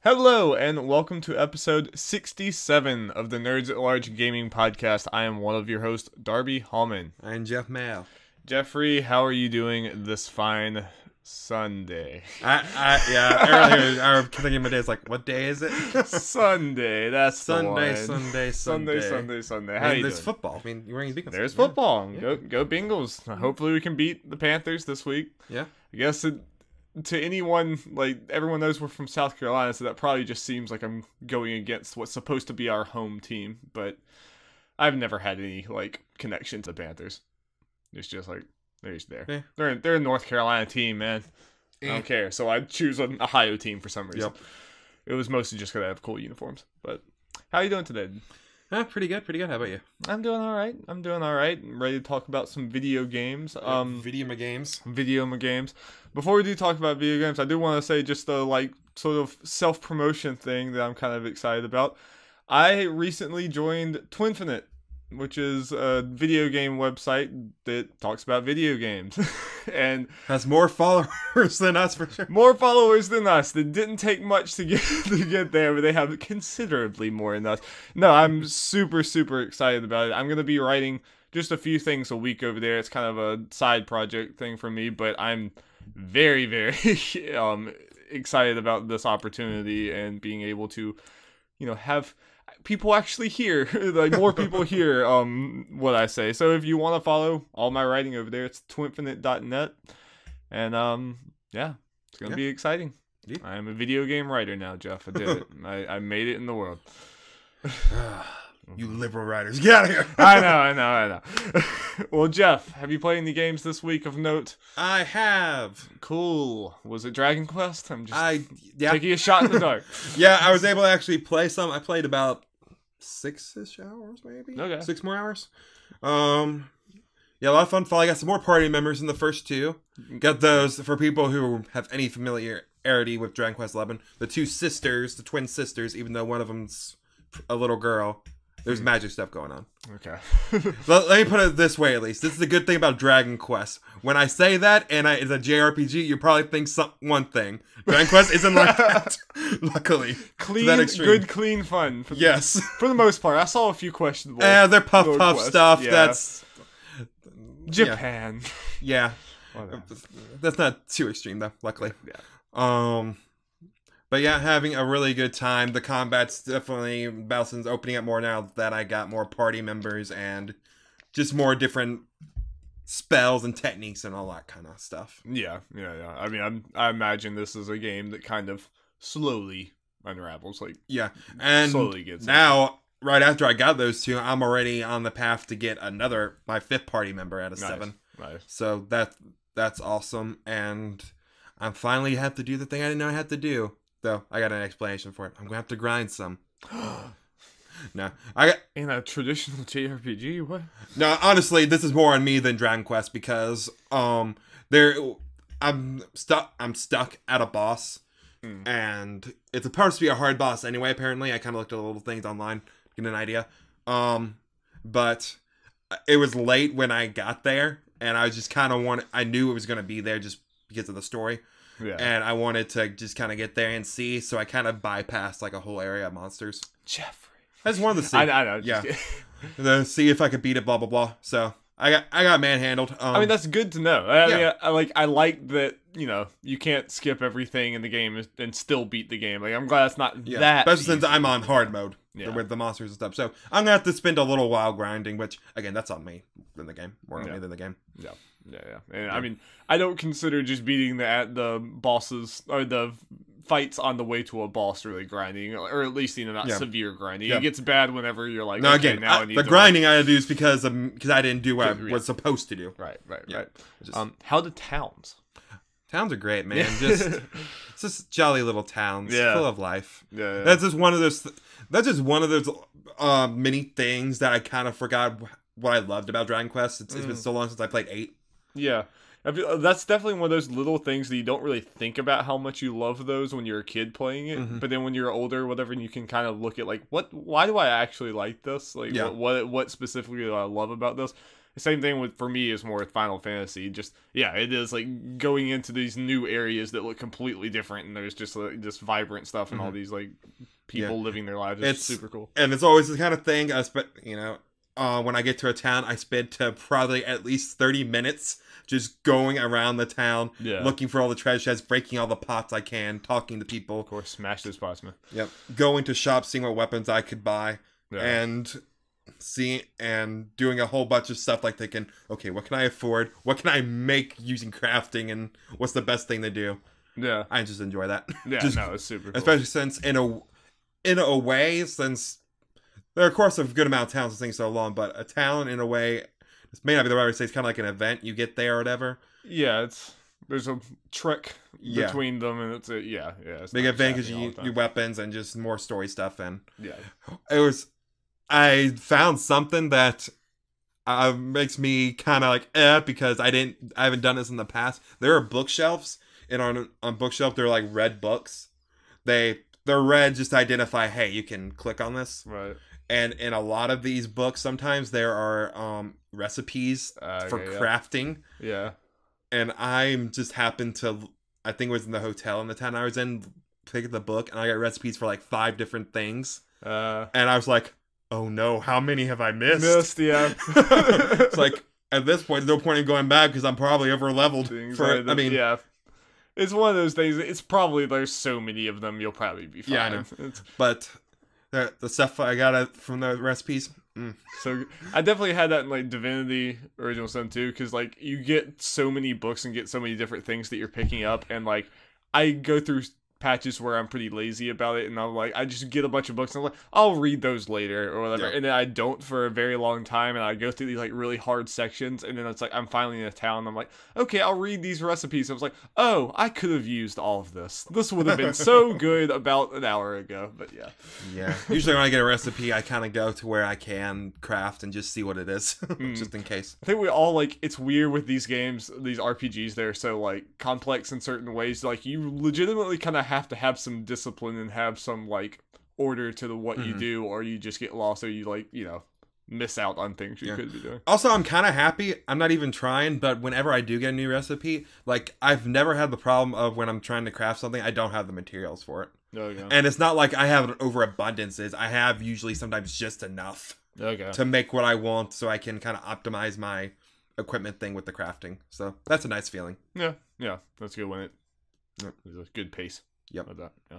Hello, and welcome to episode 67 of the Nerds at Large Gaming Podcast. I am one of your hosts, Darby Hallman. I'm Jeff Mayo. Jeffrey, how are you doing this fine Sunday? Earlier I was thinking my days like, what day is it? Sunday, that's Sunday, the one. Sunday. Sunday. How you there's doing? football. I mean, you're wearing Bengals. There's football. Yeah. Go Bengals. Hopefully we can beat the Panthers this week. Yeah. I guess to anyone, like, everyone knows we're from South Carolina, so that probably just seems like I'm going against what's supposed to be our home team, but I've never had any, like, connection to Panthers. It's just like, they're just there. Yeah. They're a North Carolina team, man. I don't care, so I'd choose an Ohio team for some reason. Yep. It was mostly just because I have cool uniforms, but how are you doing today? Pretty good. How about you? I'm doing all right. I'm ready to talk about some video games. Video games. Before we do talk about video games, I do want to say just a sort of self-promotion thing that I'm kind of excited about. I recently joined Twinfinite, which is a video game website that talks about video games. And has more followers than us, for sure. More followers than us. That didn't take much to get there, but they have considerably more than us. No, I'm super excited about it. I'm going to be writing just a few things a week over there. It's kind of a side project thing for me, but I'm very excited about this opportunity and being able to, have people actually hear, like more people hear what I say. So if you want to follow all my writing over there, it's twinfinite.net. And it's going to be exciting. Yeah. I am a video game writer now, Jeff. I did it. I made it in the world. You liberal writers, get out of here. I know. Well, Jeff, have you played any games this week of note? I have. Cool. Was it Dragon Quest? I'm just taking a shot in the dark. Yeah, I was able to actually play some. I played about 6-ish hours, maybe. Okay. 6 more hours. Yeah, a lot of fun. I got some more party members in the first two. Got those for people who have any familiarity with Dragon Quest XI. The twin sisters, even though one of them's a little girl. There's magic stuff going on. Okay. Let me put it this way, at least. This is the good thing about Dragon Quest. When I say that, and it's a JRPG, you probably think one thing. Dragon Quest isn't like that, luckily. Good, clean fun. Yes. For the most part. I saw a few questionable. They're puff stuff. Yeah. That's Japan. Yeah. That's not too extreme, though, luckily. Yeah. But yeah, having a really good time. The combat's definitely, Belson's opening up more now that I got more party members and just more different spells and techniques and all that kind of stuff. Yeah. I mean, I imagine this is a game that kind of slowly unravels. And slowly gets now, right after I got those two, I'm already on the path to get my 5th party member out of 7. Nice. So that's awesome. And I finally have to do the thing I didn't know I had to do. Though I got an explanation for it. I'm gonna have to grind some. No, in a traditional JRPG. What? No, honestly, this is more on me than Dragon Quest because I'm stuck at a boss, and it's supposed to be a hard boss anyway. Apparently, I kind of looked at the little things online to get an idea. But it was late when I got there, and I was just I knew it was gonna be there just because of the story. Yeah. And I wanted to just kind of get there and see, so I kind of bypassed a whole area of monsters. Jeffrey. I just wanted to see. I know. Yeah. Then see if I could beat it, blah, blah, blah. So I got manhandled. I mean, that's good to know. I like that, you can't skip everything in the game and still beat the game. I'm glad it's not that especially since I'm on hard mode with the monsters and stuff. So I'm going to have to spend a little while grinding, which, again, that's on me than the game. More on me than the game. Yeah. And I mean, I don't consider just beating the bosses or the fights on the way to a boss really grinding, or at least not severe grinding. It gets bad whenever you're like, no, okay, again, now I need the grinding I do is because I didn't do what I was supposed to do. Right. How the towns? Towns are great, man. It's just jolly little towns, full of life. Yeah. That's just one of those. That's just one of those many things that I kind of forgot what I loved about Dragon Quest. It's been so long since I played 8. Yeah. That's definitely one of those little things that you don't really think about how much you love those when you're a kid playing it. But then when you're older or whatever, and you can kind of look at why do I actually like this? What specifically do I love about this? same thing with for me is more with Final Fantasy. Just it is like going into these new areas that look completely different, and there's just like, this vibrant stuff and all these like people living their lives. It's super cool, and it's always the kind of thing. When I get to a town, I spend probably at least 30 minutes just going around the town, looking for all the treasure chests, breaking all the pots I can, talking to people. Of course, smash those pots, man. Yep, going to shops, seeing what weapons I could buy, and doing a whole bunch of stuff like thinking, okay, what can I afford? What can I make using crafting? And what's the best thing to do? Yeah. I just enjoy that. Yeah, it's super cool. Especially since in a way, since there are of course a good amount of towns and things so long, but a town in a way, this may not be the right way to say, it's kind of like an event. You get there or whatever. Yeah, there's a trick between them, and it's big event because you weapons and just more story stuff, and I found something that makes me kind of like because I haven't done this in the past. There are bookshelves, and on bookshelf they're like red books. They're red just to identify, hey, you can click on this. Right. And in a lot of these books, sometimes there are recipes for crafting. Yeah. And I'm just happened to, I think it was in the hotel in the town I was in, pick up the book, and I got recipes for like 5 different things. And I was like, oh no, how many have I missed? It's like, at this point, there's no point in going back because I'm probably over leveled. It's one of those things. It's probably, there's so many of them, you'll probably be fine. Yeah, I know. But the stuff I got from the recipes. So I definitely had that in like Divinity Original Sin 2, because like you get so many books and get so many different things that you're picking up, and like I go through patches where I'm pretty lazy about it, and I'm like, I just get a bunch of books and I'm like, I'll read those later or whatever, and then I don't for a very long time, and I go through these like really hard sections, and then it's like I'm finally in a town, and I'm like, okay, I'll read these recipes. I was like, oh, I could have used all of this. This would have been so good about an hour ago. But yeah. Usually when I get a recipe, I kind of go to where I can craft and just see what it is, just in case. I think we all like, it's weird with these games, these RPGs. They're so like complex in certain ways. Like you legitimately kind of have to have some discipline and have some like order to what you do, or you just get lost, or you like, miss out on things you could be doing. Also, I'm kind of happy. I'm not even trying, but whenever I do get a new recipe, like I've never had the problem of when I'm trying to craft something, I don't have the materials for it. And it's not like I have an overabundances. I have usually sometimes just enough to make what I want, so I can kind of optimize my equipment thing with the crafting. So that's a nice feeling. Yeah, that's good when it's a good pace. Yep. Like that. Yeah.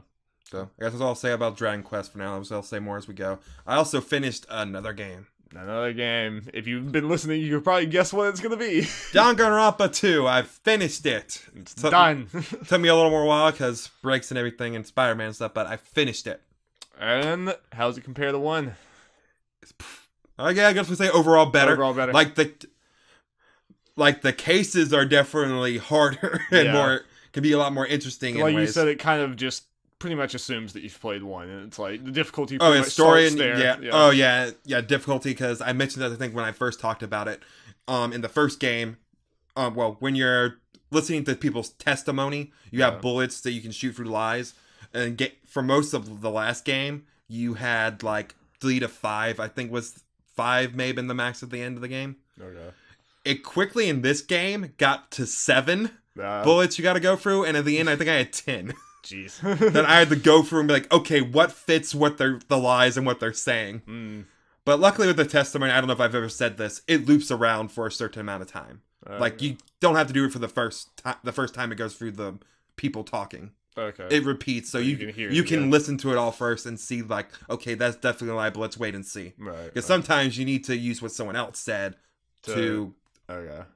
So I guess that's all I'll say about Dragon Quest for now. I'll say more as we go. I also finished another game. If you've been listening, you could probably guess what it's gonna be. Danganronpa 2. I've finished it. It's done. Took me a little more while because breaks and everything and Spider-Man stuff, but I finished it. And how's it compare to 1? I guess we say overall better. Overall better. Like the cases are definitely harder and can be a lot more interesting. Like in ways. You said, it kind of just pretty much assumes that you've played 1, and it's like the difficulty. Story and there. Difficulty, because I mentioned that I think when I first talked about it, in the first game, when you're listening to people's testimony, you have bullets that you can shoot through lies, and for most of the last game, you had like 3 to 5. I think was 5 may have been the max at the end of the game. Okay. It quickly in this game got to 7 bullets you got to go through, and at the end I think I had 10. Jeez. Then I had to go through and be like, okay, what fits what the lies and what they're saying. But luckily with the testimony, I don't know if I've ever said this, it loops around for a certain amount of time. Like you don't have to do it for the first time it goes through the people talking. Okay. It repeats, so you can listen to it all first and see like, okay, that's definitely liable. Let's wait and see. Right. Because sometimes you need to use what someone else said to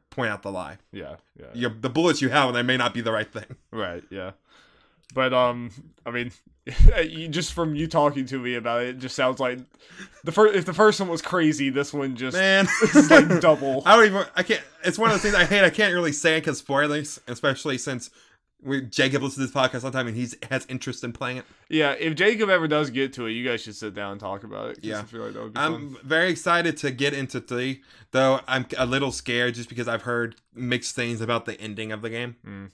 point out the lie. Yeah. The bullets you have, and they may not be the right thing. Right. Yeah. But I mean, just from you talking to me about it, it just sounds like if the first one was crazy, this one just is like double. I can't. It's one of the things I hate. I can't really say it because spoilers, especially since Jacob listens to this podcast all the time and he has interest in playing it. Yeah, if Jacob ever does get to it, you guys should sit down and talk about it. Yeah, I feel like that would be I'm very excited to get into 3, though I'm a little scared just because I've heard mixed things about the ending of the game.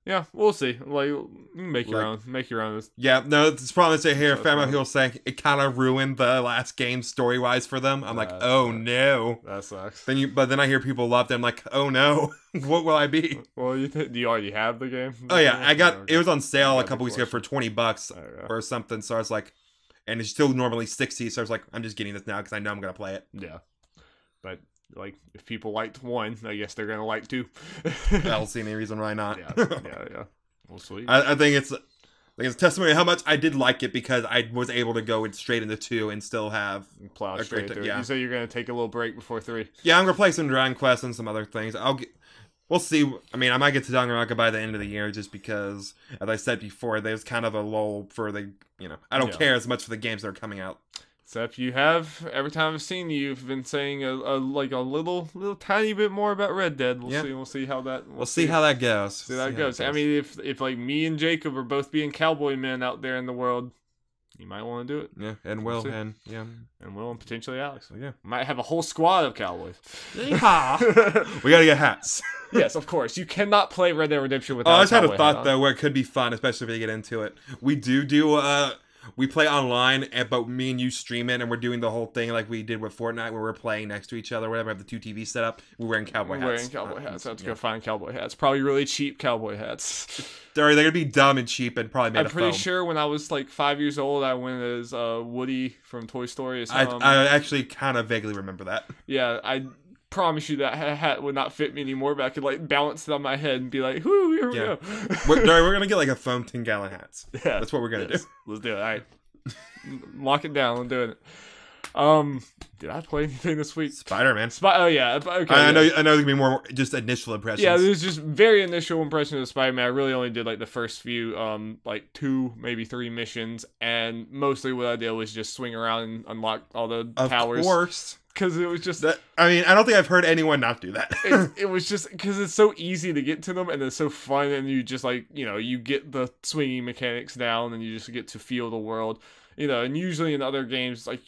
Yeah, we'll see. Like, make your own. Make your own. Yeah, no, it's probably say here. Fair amount of people saying it kind of ruined the last game story wise for them. I'm like, oh no, that sucks. But then I hear people love them. Like, oh no, what will I be? Well, do you already have the game? Oh yeah, I got it was on sale a couple weeks ago for $20 or something. So I was like, and it's still normally $60. So I was like, I'm just getting this now because I know I'm gonna play it. Yeah, but. Like, if people liked 1, I guess they're gonna like 2. I don't see any reason why not. Yeah. We'll see. I think it's a testimony of how much I did like it because I was able to go straight into 2 and still have plow straight through. Yeah. You say you're gonna take a little break before 3. Yeah, I'm gonna play some Dragon Quest and some other things. We'll see. I mean, I might get to Danganronpa by the end of the year just because, as I said before, there's kind of a lull for the, I don't care as much for the games that are coming out. Except you have, every time I've seen you, you've been saying a little tiny bit more about Red Dead. We'll see how that We'll see how that goes. See how that goes. I mean, if like me and Jacob are both being cowboy men out there in the world, you might want to do it. Yeah, and Will and Will and potentially Alex. So, yeah, might have a whole squad of cowboys. Yeehaw! We gotta get hats. Yes, of course. You cannot play Red Dead Redemption without. I just had a thought though, where it could be fun, especially if you get into it. We do. We play online, but me and you stream it, and we're doing the whole thing like we did with Fortnite, where we're playing next to each other, whatever. Have the 2 TVs set up. We're wearing cowboy hats. I have to go find cowboy hats. Probably really cheap cowboy hats. They're gonna be dumb and cheap and probably made of foam. I'm pretty sure when I was like 5 years old, I went as Woody from Toy Story. I actually kind of vaguely remember that. Yeah, I promise you that hat would not fit me anymore, but I could like balance it on my head and be like, "Whoo, here we go." We're gonna get like a foam 10-gallon hats. Yeah, that's what we're gonna do. Let's do it. All right. Lock it down. I'm doing it. Did I play anything this week? Spider-Man. Oh yeah. Okay. I know. There's gonna be more just initial impressions. Yeah, there's just very initial impressions of Spider-Man. I really only did like the first few, like 2, maybe 3 missions, and mostly what I did was just swing around and unlock all the towers. Of course. Because it was just... I mean, I don't think I've heard anyone not do that. it was just... Because it's so easy to get to them, and it's so fun, and you just, like, you get the swinging mechanics down, and you just get to feel the world. And usually in other games, like,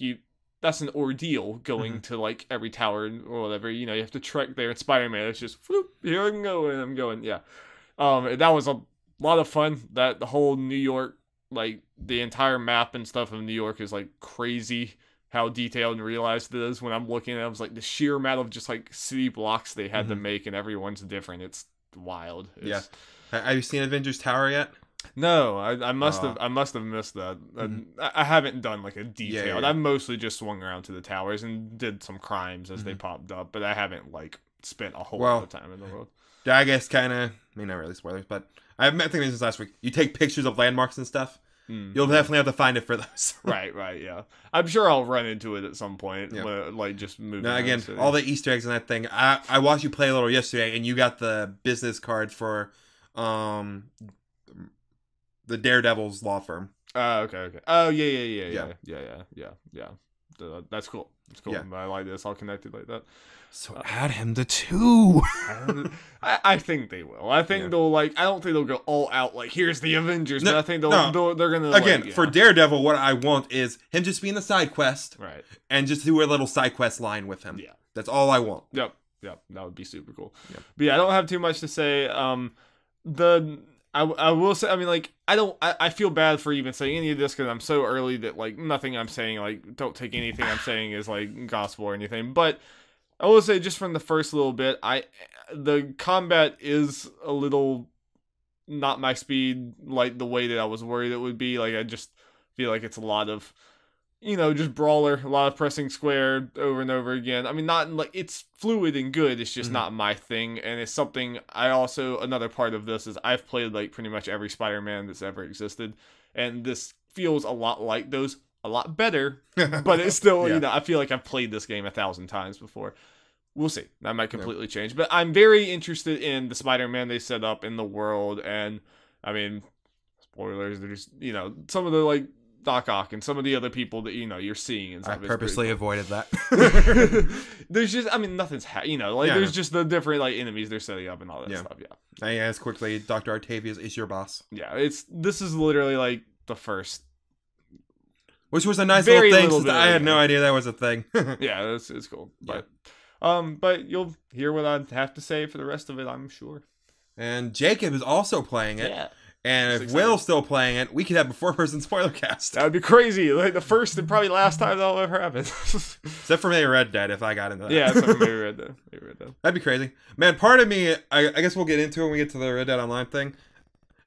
that's an ordeal going to, like, every tower or whatever. You have to trek there. In Spider-Man, it's just, whoop, here I can go, and I'm going, yeah. That was a lot of fun. The whole New York, like, the entire map and stuff of New York is, like, crazy how detailed and realized it is. When I'm looking at it, I was like, the sheer amount of just, like, city blocks they had to make, and everyone's different. It's wild. Yeah. Have you seen Avengers Tower yet? No, I must have missed that. I haven't done like a detailed. I've mostly just swung around to the towers and did some crimes as they popped up, but I haven't like spent a whole lot of time in the world. I guess kind of. I mean, not really spoilers, but I think since last week. You take pictures of landmarks and stuff. You'll definitely have to find it for those. Right, yeah. I'm sure I'll run into it at some point. Yeah. Like just moving. Now again, all the Easter eggs and that thing. I watched you play a little yesterday, and you got the business card for the Daredevil's law firm. Okay. Oh yeah. That's cool. It's cool. Yeah. I like this all connected like that. So add him to 2. I think they will. I think they'll like. I don't think they'll go all out like here's the Avengers. But I think they're gonna again for Daredevil. What I want is him just being the side quest, right? And just do a little side quest line with him. Yeah, that's all I want. Yep. That would be super cool. Yep. But yeah, I don't have too much to say. I will say, I mean, like, I feel bad for even saying any of this because I'm so early that, like, nothing I'm saying, like, don't take anything I'm saying as, like, gospel or anything. But I will say, just from the first little bit, the combat is a little not my speed, like, the way that I was worried it would be. Like, I just feel like it's a lot of, just brawler, a lot of pressing square over and over again. I mean, not like it's fluid and good. It's just not my thing. And it's something another part of this is I've played like pretty much every Spider-Man that's ever existed. And this feels a lot like those, a lot better, but it's still, I feel like I've played this game 1,000 times before. We'll see. That might completely change, but I'm very interested in the Spider-Man they set up in the world. And I mean, spoilers, there's, some of the like, Doc Ock and some of the other people that you're seeing and stuff. I purposely avoided that. There's just, I mean, nothing's there's just the different like enemies they're setting up and all that stuff. Yeah. I asked quickly, Dr. Octavius is your boss. Yeah, this is literally like the first, which was a nice little thing. Since I had no idea that was a thing. Yeah, it's cool. But you'll hear what I have to say for the rest of it, I'm sure. And Jacob is also playing it. Yeah. And if Will's still playing it, we could have a 4-person spoiler cast. That would be crazy. Like the first and probably last time that'll ever happen. Except for maybe Red Dead if I got into that. Yeah, except for maybe Red Dead. That'd be crazy. Man, part of me, I guess we'll get into it when we get to the Red Dead Online thing.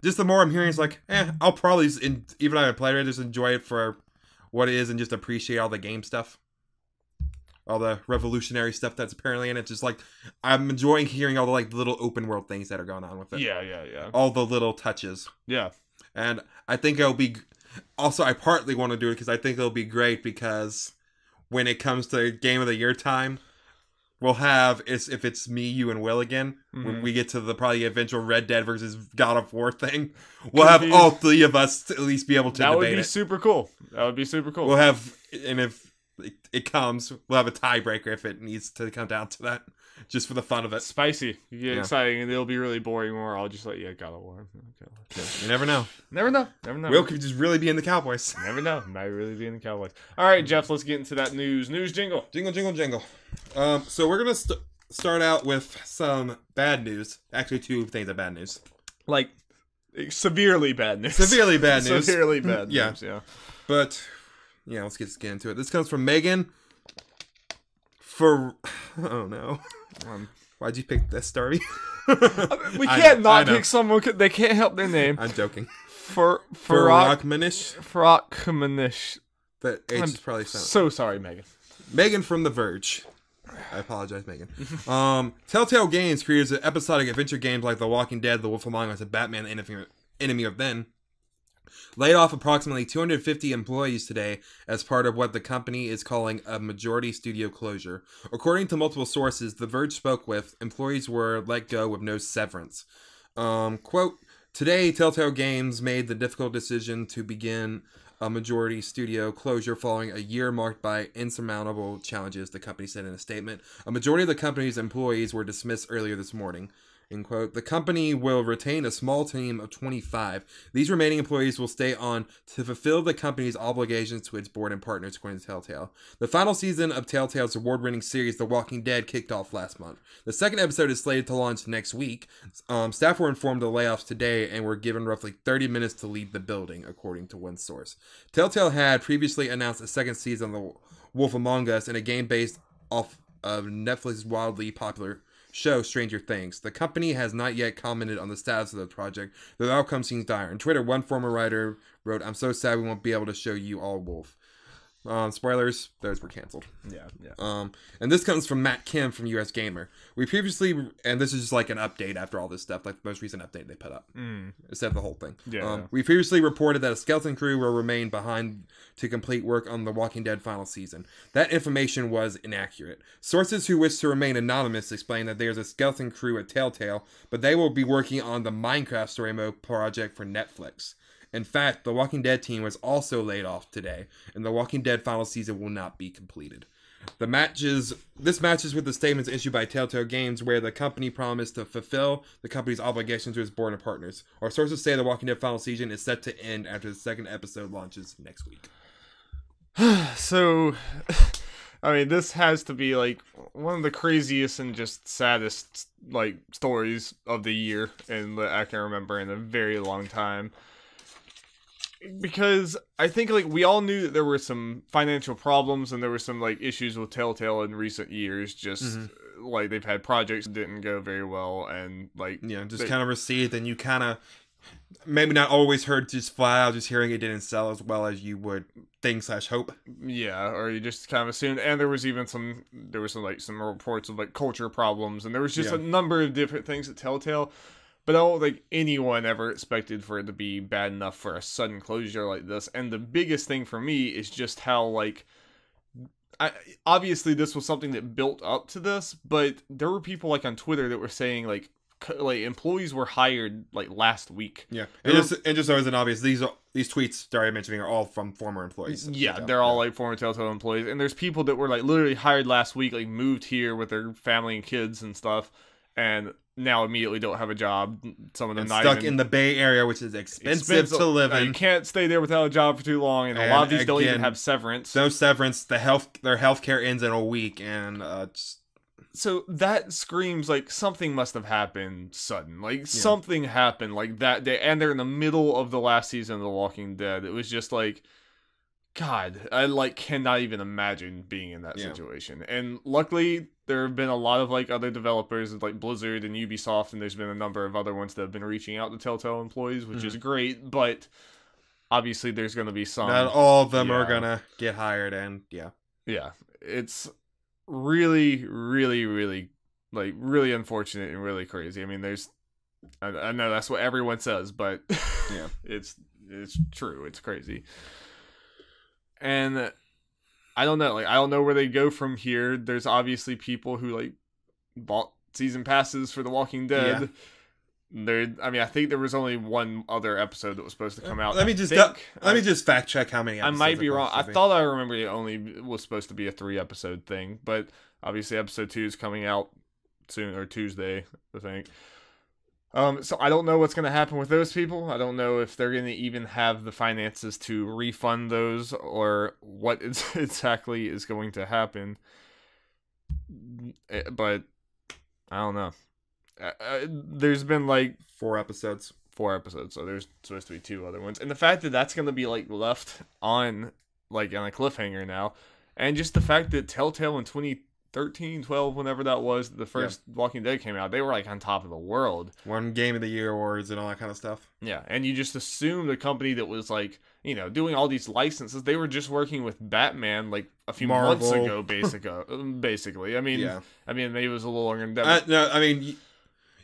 Just the more I'm hearing, it's like, I'll probably, even if I haven't played it, just enjoy it for what it is and just appreciate all the game stuff. All the revolutionary stuff that's apparently in it. Just like, I'm enjoying hearing all the like little open world things that are going on with it. Yeah. All the little touches. Yeah. And I think it'll be, also I partly want to do it because I think it'll be great because when it comes to Game of the Year time, we'll have, if it's me, you, and Will again, when we get to the probably eventual Red Dead versus God of War thing, we'll have all three of us to at least be able to debate it. That would be super cool. We'll have, and if it comes, we'll have a tiebreaker if it needs to come down to that, just for the fun of it. Spicy. You get exciting, and it'll be really boring, or I'll just like, God of War. Yeah, you never know. Never know. Will could just really be in the Cowboys. Never know. Might really be in the Cowboys. All right, Jeff, let's get into that news. News jingle. Jingle. So we're going to start out with some bad news. Actually, two things of bad news. Like, severely bad news. Severely bad news. Severely bad news, yeah. But, yeah, let's get into it. This comes from Megan. Oh, no. Why'd you pick this, Darby? We can't not pick someone. They can't help their name. I'm joking. Farakmanish. That H is probably so sorry, Megan. Megan from The Verge. I apologize, Megan. Telltale Games creates episodic adventure games like The Walking Dead, The Wolf Among Us, and Batman: The Enemy of Then. Laid off approximately 250 employees today as part of what the company is calling a majority studio closure. According to multiple sources The Verge spoke with, employees were let go with no severance. Quote, today Telltale Games made the difficult decision to begin a majority studio closure following a year marked by insurmountable challenges, the company said in a statement. A majority of the company's employees were dismissed earlier this morning. End quote. The company will retain a small team of 25. These remaining employees will stay on to fulfill the company's obligations to its board and partners, according to Telltale. The final season of Telltale's award-winning series, The Walking Dead, kicked off last month. The second episode is slated to launch next week. Staff were informed of the layoffs today and were given roughly 30 minutes to leave the building, according to one source. Telltale had previously announced a second season of The Wolf Among Us in a game based off of Netflix's wildly popular show Stranger Things. The company has not yet commented on the status of the project, though the outcome seems dire. On Twitter, one former writer wrote, I'm so sad we won't be able to show you all Wolf. Spoilers, those were canceled. Yeah. And this comes from Matt Kim from US Gamer. We previously, and this is just like an update after all this stuff, like the most recent update they put up, instead of the whole thing. Yeah. We previously reported that a skeleton crew will remain behind to complete work on The Walking Dead final season. That information was inaccurate. Sources who wish to remain anonymous explain that there's a skeleton crew at Telltale, but they will be working on the Minecraft story mode project for Netflix. In fact, the Walking Dead team was also laid off today, and the Walking Dead final season will not be completed. This matches with the statements issued by Telltale Games, where the company promised to fulfill the company's obligations to its board and partners. Our sources say the Walking Dead final season is set to end after the second episode launches next week. So, I mean, this has to be like one of the craziest and just saddest like stories of the year, and that I can remember in a very long time. Because I think like we all knew that there were some financial problems and there were some like issues with Telltale in recent years. Just like they've had projects that didn't go very well, and like kind of received, and you kind of maybe not always heard just flat out just hearing it didn't sell as well as you would think / hope. Yeah, or you just kind of assumed. And there was some reports of like culture problems, and there was just a number of different things at Telltale. But I don't think anyone ever expected for it to be bad enough for a sudden closure like this. And the biggest thing for me is just how, like, obviously this was something that built up to this, but there were people, like, on Twitter that were saying, like employees were hired, like, last week. Yeah. And just so as an obvious, these tweets started mentioning are all from former employees. Yeah, they're all, like, former Telltale employees. And there's people that were, like, literally hired last week, like, moved here with their family and kids and stuff, and now immediately don't have a job. Some of them not stuck even, in the Bay Area, which is expensive to live in. You can't stay there without a job for too long, and a lot of these don't even have severance. No severance. Their healthcare ends in a week, and So that screams like something must have happened sudden. Like something happened like that day, and they're in the middle of the last season of The Walking Dead. It was just like, God, I like cannot even imagine being in that situation. And luckily, there have been a lot of like other developers like Blizzard and Ubisoft, and there's been a number of other ones that have been reaching out to Telltale employees, which is great. But obviously, there's going to be some. Not all of them are gonna get hired, and yeah, it's really, really, really, like really unfortunate and really crazy. I mean, I know that's what everyone says, but yeah, it's true. It's crazy. And I don't know. Like, I don't know where they go from here. There's obviously people who like bought season passes for The Walking Dead. I think there was only one other episode that was supposed to come out. Let me just fact check how many episodes. I might be wrong. I thought I remember it only was supposed to be a 3-episode thing, but obviously episode 2 is coming out soon, or Tuesday, I think. So I don't know what's going to happen with those people. I don't know if they're going to even have the finances to refund those, or what exactly is going to happen. But I don't know. There's been like 4 episodes. So there's supposed to be 2 other ones. And the fact that that's going to be like left on like on a cliffhanger now, and just the fact that Telltale in 2013, 12, whenever that was, the first Walking Dead came out, they were like on top of the world. Won Game of the Year awards and all that kind of stuff. Yeah, and you just assumed a company that was like, you know, doing all these licenses, they were just working with Batman like a few months ago, basically. I mean, maybe it was a little longer than that. No, I mean,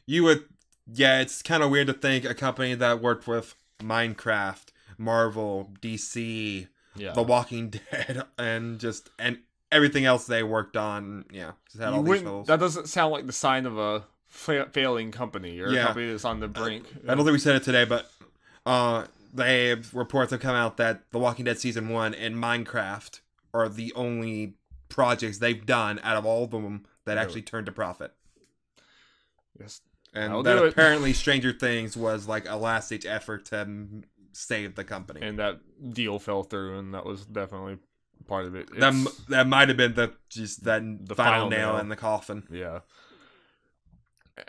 you would, it's kind of weird to think a company that worked with Minecraft, Marvel, DC, The Walking Dead, and everything else they worked on, just had all these roles. That doesn't sound like the sign of a failing company, or a company that's on the brink. I don't think we said it today, but reports have come out that The Walking Dead Season 1 and Minecraft are the only projects they've done out of all of them that actually turned a profit. Yes. And that apparently Stranger Things was like a last-ditch effort to save the company. And that deal fell through, and that was definitely part of it. That might have been the final nail in the coffin. Yeah.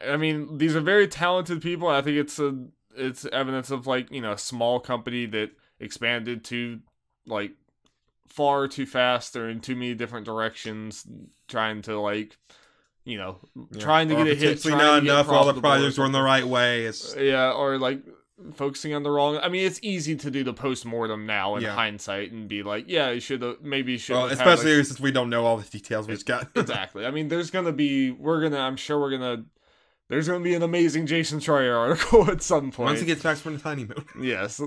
I mean, these are very talented people. I think it's evidence of, like, you know, a small company that expanded to like far too fast or in too many different directions, trying to like, you know, trying to get a hit. Not enough. All the projects were in the right way. Or like focusing on the wrong. I mean, it's easy to do the post-mortem now in hindsight and be like, yeah, you should have, maybe you should have. Especially since we don't know all the details we've got. Exactly. I mean, there's gonna be, there's gonna be an amazing Jason Schreier article at some point. Once he gets back from the honeymoon. Yes.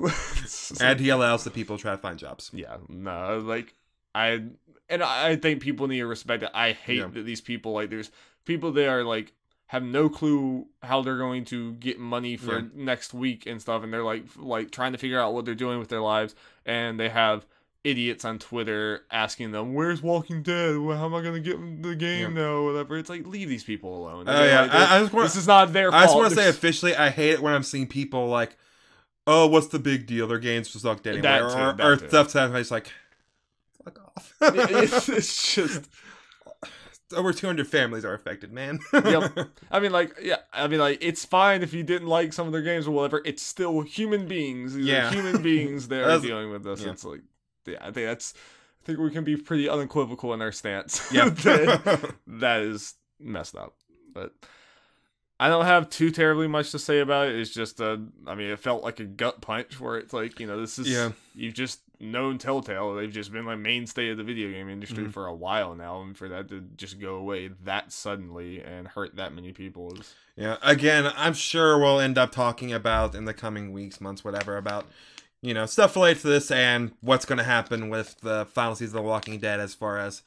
And he allows the people to try to find jobs. Yeah. No, like, I think people need to respect it. I hate that these people, like, there's people that are like, have no clue how they're going to get money for next week and stuff, and they're like trying to figure out what they're doing with their lives, and they have idiots on Twitter asking them, "Where's Walking Dead? How am I going to get the game now?" Whatever. It's like, leave these people alone. This is not their fault. I just want to say officially, I hate it when I'm seeing people like, "Oh, what's the big deal? Their game's just sucked anyway," or stuff that it's like, fuck off. It's just. Over 200 families are affected, man. Yep. I mean, it's fine if you didn't like some of their games or whatever. It's still human beings. These are human beings that are dealing with this. It's like, I think we can be pretty unequivocal in our stance. Yeah. that is messed up. But I don't have too terribly much to say about it. It's just, it felt like a gut punch where it's like, you know, this is, you've just known Telltale. They've just been like mainstay of the video game industry for a while now, and for that to just go away that suddenly and hurt that many people is... Yeah, again, I'm sure we'll end up talking about in the coming weeks, months, whatever, about, you know, stuff related to this and what's going to happen with the final season of The Walking Dead as far as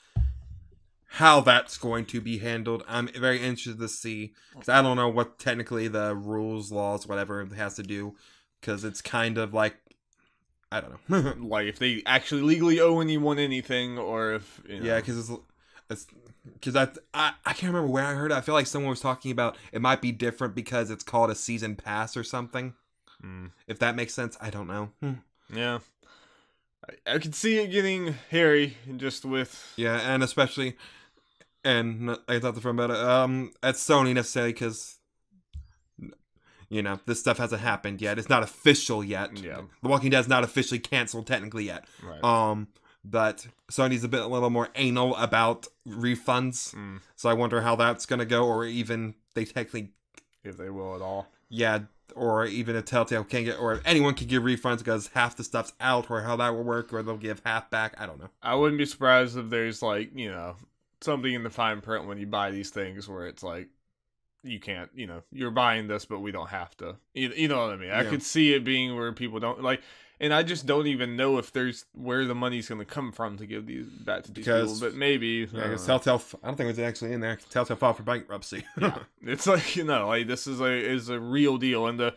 how that's going to be handled. I'm very interested to see, because I don't know what technically the rules, laws, whatever it has to do, because it's kind of like, I don't know. Like, if they actually legally owe anyone anything, or if, you know. Yeah, because I can't remember where I heard it. I feel like someone was talking about it might be different because it's called a season pass or something. If that makes sense, I don't know. Yeah. I could see it getting hairy just with... Yeah, and especially... And I thought the front about it. At Sony necessarily because, this stuff hasn't happened yet. It's not official yet. Yeah. The Walking Dead is not officially canceled technically yet. Right. But Sony's a little more anal about refunds. So I wonder how that's gonna go, or even they technically, if they will at all. Yeah, or even if Telltale can get, or if anyone can give refunds because half the stuff's out, or how that will work, or they'll give half back. I don't know. I wouldn't be surprised if there's something in the fine print when you buy these things where it's like, you can't, you're buying this, but we don't have to. You know what I mean? I could see it being where people don't like, and I just don't even know if there's where the money's going to come from to give these back to these people. But maybe, because Telltale, I don't think it was actually in there. Telltale filed for bankruptcy. Yeah. It's like this is a real deal, and the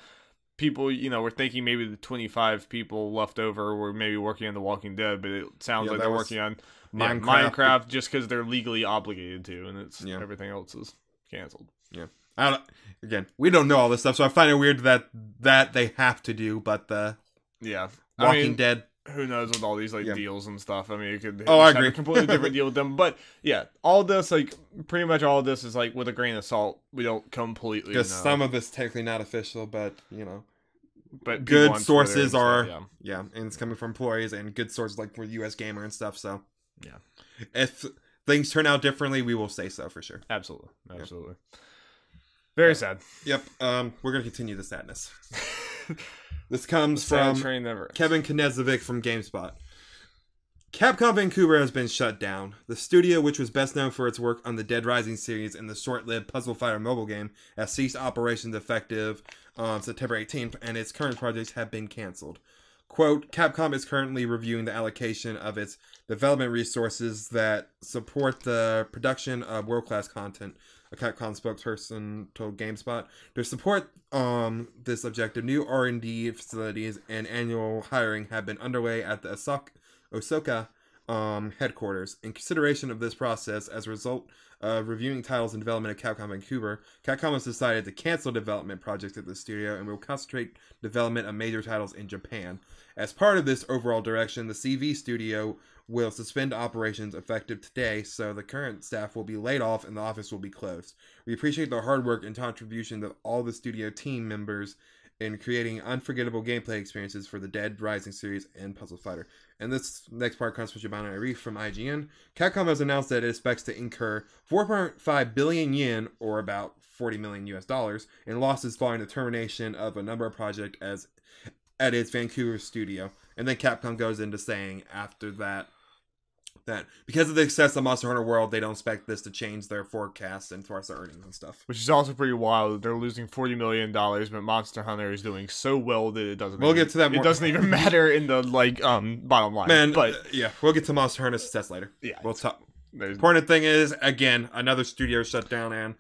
people we're thinking maybe the 25 people left over were maybe working on The Walking Dead, but it sounds like they're working on Minecraft just because they're legally obligated to, and it's everything else is canceled. Yeah, again, we don't know all this stuff, so I find it weird that they have to do, but Walking Dead. Who knows with all these deals and stuff? I mean, it could. I agree. Have a completely different deal with them, but all this pretty much all of this is with a grain of salt. We don't completely know. Because some of this technically not official, but but good sources are and it's coming from employees and good sources like for US Gamer and stuff. So if things turn out differently, we will say so for sure. Absolutely. Very sad. Yep. We're gonna continue the sadness. This comes from Kevin Knezovic from GameSpot. Capcom Vancouver has been shut down. The studio, which was best known for its work on the Dead Rising series and the short-lived Puzzle Fighter mobile game, has ceased operations effective on September 18th, and its current projects have been canceled. Quote, Capcom is currently reviewing the allocation of its development resources that support the production of world-class content, a Capcom spokesperson told GameSpot. To support this objective, new R&D facilities and annual hiring have been underway at the Osaka headquarters. In consideration of this process, as a result of reviewing titles and development at Capcom Vancouver, Capcom has decided to cancel development projects at the studio and will concentrate development of major titles in Japan. As part of this overall direction, the CV studio will suspend operations effective today, so the current staff will be laid off and the office will be closed. We appreciate the hard work and contribution of all the studio team members in creating unforgettable gameplay experiences for the Dead Rising series and Puzzle Fighter. And this next part comes from Shibana Arif from IGN. Capcom has announced that it expects to incur 4.5 billion yen, or about $40 million US, in losses following the termination of a number of projects at its Vancouver studio. And then Capcom goes into saying after that because of the success of Monster Hunter World, they don't expect this to change their forecasts and far as their earnings and stuff. Which is also pretty wild. They're losing $40 million, but Monster Hunter is doing so well that it doesn't. Get to that. It doesn't even matter in the bottom line. Man, but we'll get to Monster Hunter's success later. Yeah, we'll talk. The important thing is, again, another studio shut down, and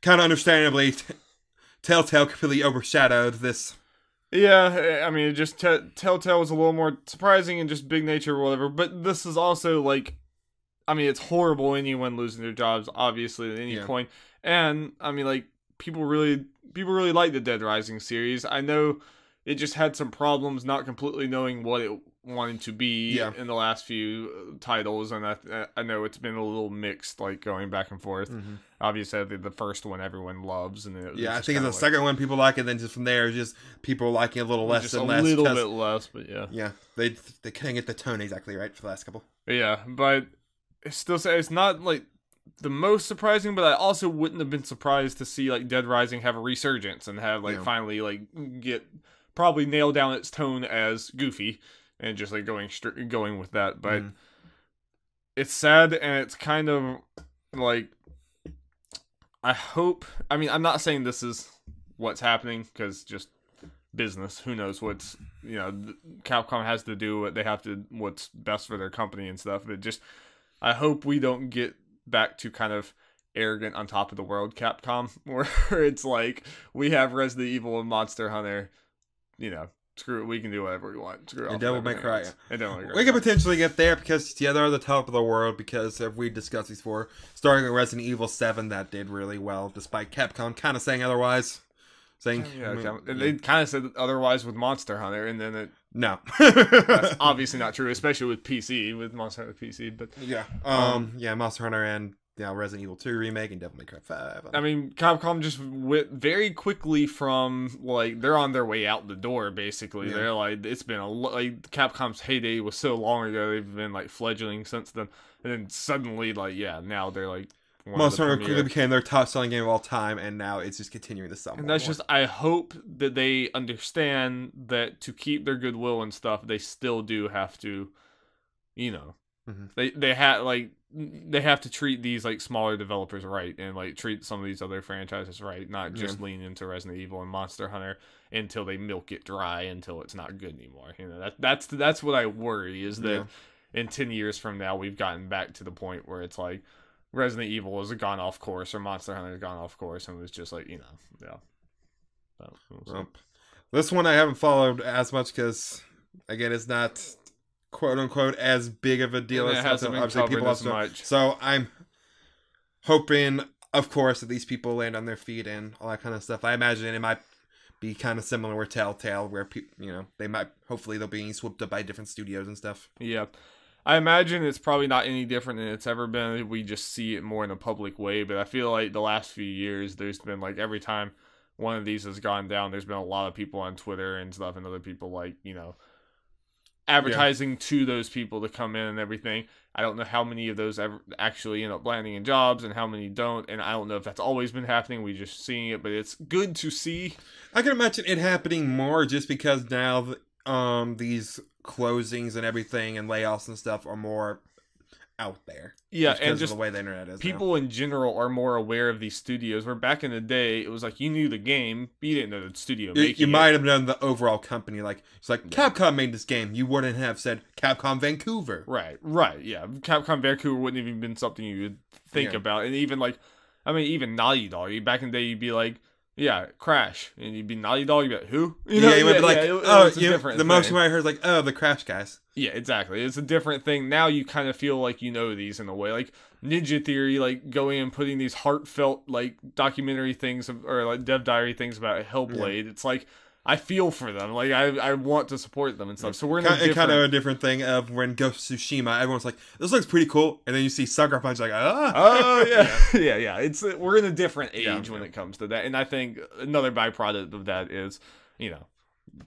kind of understandably, Telltale completely overshadowed this. Yeah, I mean, just Telltale was a little more surprising and just big nature or whatever, but this is also, it's horrible anyone losing their jobs, obviously, at any point. And, people really like the Dead Rising series. I know it just had some problems not completely knowing what it wanted to be in the last few titles, and I know it's been a little mixed, going back and forth. Mm-hmm. Obviously, the first one everyone loves, and I think the second one people like, and then just from there, just people liking a little less and less. A little bit less, but they couldn't get the tone exactly right for the last couple. Yeah, but it's not the most surprising, but I also wouldn't have been surprised to see Dead Rising have a resurgence and have finally get probably nail down its tone as goofy. And just going with that, but it's sad, and it's kind of I hope. I mean, I'm not saying this is what's happening because just business. Who knows what's Capcom has to do what they have to, what's best for their company and stuff. But just I hope we don't get back to kind of arrogant on top of the world Capcom, where it's we have Resident Evil and Monster Hunter, screw it, we can do whatever we want. Screw it. And Devil May Cry. We could potentially get there because, they're the top of the world because, if we discussed these before, starting with Resident Evil 7, that did really well, despite Capcom kind of saying otherwise. They kind of said otherwise with Monster Hunter, and then No. That's obviously not true, especially with PC, with Monster Hunter PC, but... Monster Hunter and Resident Evil 2 remake and Devil May Cry 5. I mean, Capcom just went very quickly from, like, they're on their way out the door, basically. They're like, it's been like, Capcom's heyday was so long ago, they've been, like, fledgling since then. And then suddenly, like, now they're, like, Monster Hunter quickly became their top-selling game of all time, and now it's just continuing to sell more. And that's just, I hope that they understand that to keep their goodwill and stuff, they still do have to, you know, they have to treat these, like, smaller developers right, and, like, treat some of these other franchises right, not just lean into Resident Evil and Monster Hunter until they milk it dry until it's not good anymore. You know, that's what I worry, is that in 10 years from now, we've gotten back to the point where it's like, Resident Evil has gone off course, or Monster Hunter has gone off course, and it was just like, you know, Well, this one I haven't followed as much because, again, it's not quote unquote as big of a deal as obviously people as much. So I'm hoping, of course, that these people land on their feet and all that kind of stuff. I imagine it might be kind of similar with Telltale, where people, they might, hopefully they're being swooped up by different studios and stuff. Yeah. I imagine it's probably not any different than it's ever been. We just see it more in a public way. But I feel like the last few years, there's been, like, every time one of these has gone down, there's been a lot of people on Twitter and stuff, and other people, like, advertising to those people to come in and everything. I don't know how many of those ever actually end up landing in jobs and how many don't. And I don't know if that's always been happening. We're just seeing it, but it's good to see. I can imagine it happening more just because now these closings and everything and layoffs and stuff are more out there. Yeah, and just the way the internet is. People in general are more aware of these studios, where back in the day it was like you knew the game, but you didn't know the studio making it. You might have known the overall company, like it's like Capcom made this game. You wouldn't have said Capcom Vancouver. Right, yeah. Capcom Vancouver wouldn't have even been something you would think about. And even even Naughty Dog, back in the day you'd be like, yeah, Crash, and you'd be Naughty Dog, you'd be like, who? You would be like, the most you might have heard is like, the Crash guys. Yeah, exactly. It's a different thing. Now you kind of feel like you know these in a way. Like Ninja Theory, like going and putting these heartfelt, like, documentary things, or like dev diary things about Hellblade. It's like, I feel for them. Like, I want to support them and stuff. So we're in kind of a different thing of when Ghost of Tsushima, everyone's like, this looks pretty cool. And then you see Sucker Punch, like, oh, yeah. yeah. We're in a different age when it comes to that. And I think another byproduct of that is,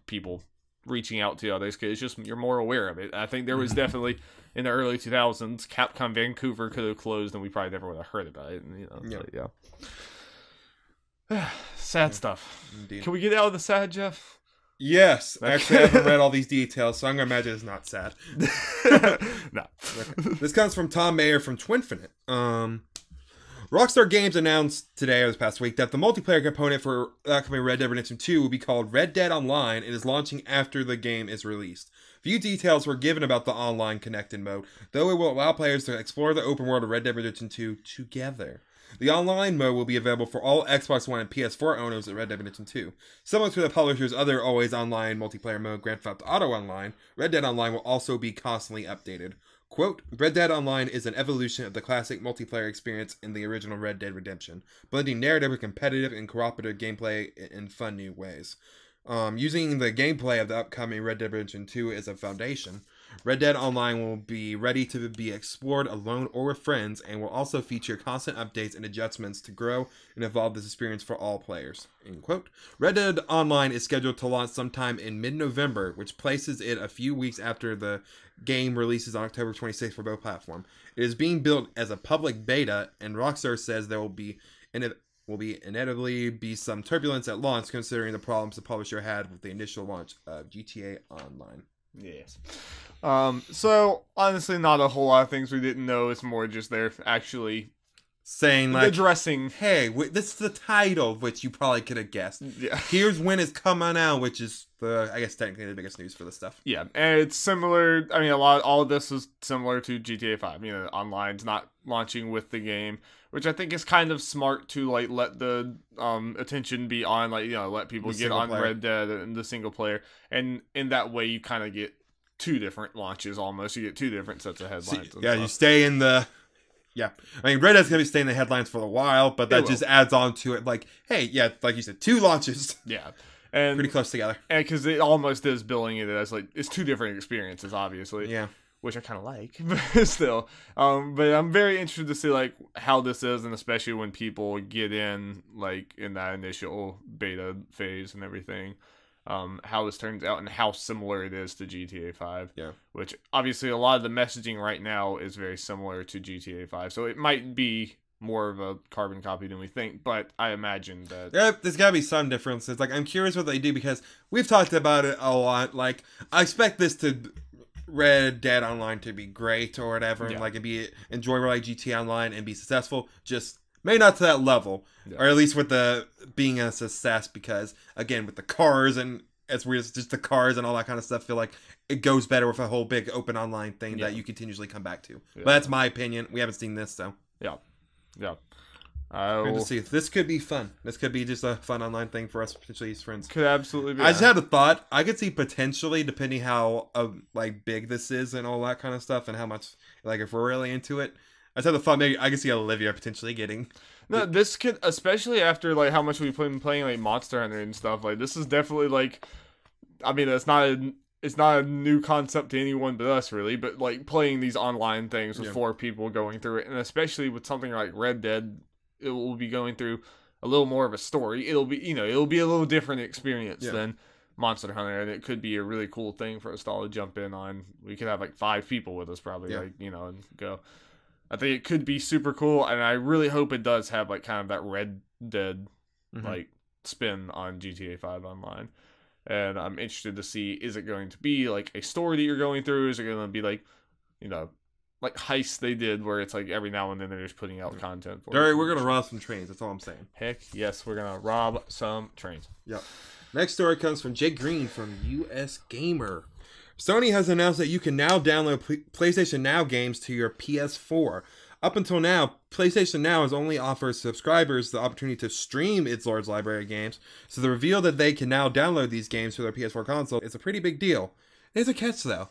people reaching out to others, because it's just, you're more aware of it. I think there was definitely, in the early 2000s, Capcom Vancouver could have closed and we probably never would have heard about it. And, sad stuff. Indeed. Can we get out of the sad, Jeff? Yes. Actually, I haven't read all these details, so I'm going to imagine it's not sad. No. This comes from Tom Mayer from Twinfinite. Rockstar Games announced today, or this past week, that the multiplayer component for the upcoming Red Dead Redemption 2 will be called Red Dead Online and is launching after the game is released. Few details were given about the online connected mode, though it will allow players to explore the open world of Red Dead Redemption 2 together. The online mode will be available for all Xbox One and PS4 owners of Red Dead Redemption 2. Similar to the publisher's other always online multiplayer mode, Grand Theft Auto Online, Red Dead Online will also be constantly updated. Quote, Red Dead Online is an evolution of the classic multiplayer experience in the original Red Dead Redemption, blending narrative with competitive and cooperative gameplay in fun new ways. Using the gameplay of the upcoming Red Dead Redemption 2 as a foundation, Red Dead Online will be ready to be explored alone or with friends, and will also feature constant updates and adjustments to grow and evolve this experience for all players. End quote. Red Dead Online is scheduled to launch sometime in mid-November, which places it a few weeks after the game releases on October 26th for both platforms. It is being built as a public beta, and Rockstar says there will inevitably be some turbulence at launch, considering the problems the publisher had with the initial launch of GTA Online. Yes. So honestly, not a whole lot of things we didn't know. It's more just they're actually saying, like, addressing, hey, this is the title, which you probably could have guessed. Yeah. Here's when it's coming out, which is I guess technically the biggest news for this stuff. Yeah, and it's similar. I mean, all of this is similar to GTA 5. Online's not launching with the game, which I think is kind of smart to, like, let the attention be on, like, let people get on Red Dead and the single player, and in that way you kind of get two different launches almost. You get two different sets of headlines. You stay in the. Yeah, I mean, Red Dead's going to be staying in the headlines for a while, but that just adds on to it. Like, hey, yeah, like you said, two launches. Yeah. And pretty close together. And because it almost is billing it as, like, it's two different experiences, obviously. Yeah. which I kind of like, but still. But I'm very interested to see like how this is, and especially when people get in like in that initial beta phase and everything, how this turns out and how similar it is to GTA 5. Yeah. Which obviously a lot of the messaging right now is very similar to GTA 5, so it might be more of a carbon copy than we think, but I imagine that there's gotta be some differences. Like, I'm curious what they do, because we've talked about it a lot. Like, I expect this to Red Dead Online to be great or whatever, and like it be enjoyable like GTA Online and be successful. Just maybe not to that level, or at least with the being a success, because again, with the cars and as weird as just the cars and all that kind of stuff, feel like it goes better with a whole big open online thing that you continuously come back to. But that's my opinion. We haven't seen this, so yeah. Good to see. This could be fun. This could be just a fun online thing for us, potentially as friends. Could absolutely be. I just had a thought. I could see potentially, depending how like big this is and all that kind of stuff, and how much, like, if we're really into it. I just had the thought maybe I could see Olivia potentially getting. No, this could, especially after like how much we've been playing like Monster Hunter and stuff. Like, this is definitely like, I mean, it's not a new concept to anyone but us, really. But like playing these online things with 4 people going through it, and especially with something like Red Dead, it will be going through a little more of a story. It'll be, it'll be a little different experience than Monster Hunter, and it could be a really cool thing for us to all jump in on. We could have like 5 people with us probably, like, and go. I think it could be super cool, and I really hope it does have like kind of that Red Dead like spin on GTA 5 Online. And I'm interested to see, is it going to be like a story that you're going through? Is it going to be like, like Heist they did, where it's like every now and then they're just putting out content for Alright, we're going to rob some trains. That's all I'm saying. Heck yes, we're going to rob some trains. Yep. Next story comes from Jake Green from US Gamer. Sony has announced that you can now download PlayStation Now games to your PS4. Up until now, PlayStation Now has only offered subscribers the opportunity to stream its large library of games, so the reveal that they can now download these games to their PS4 console is a pretty big deal. There's a catch, though.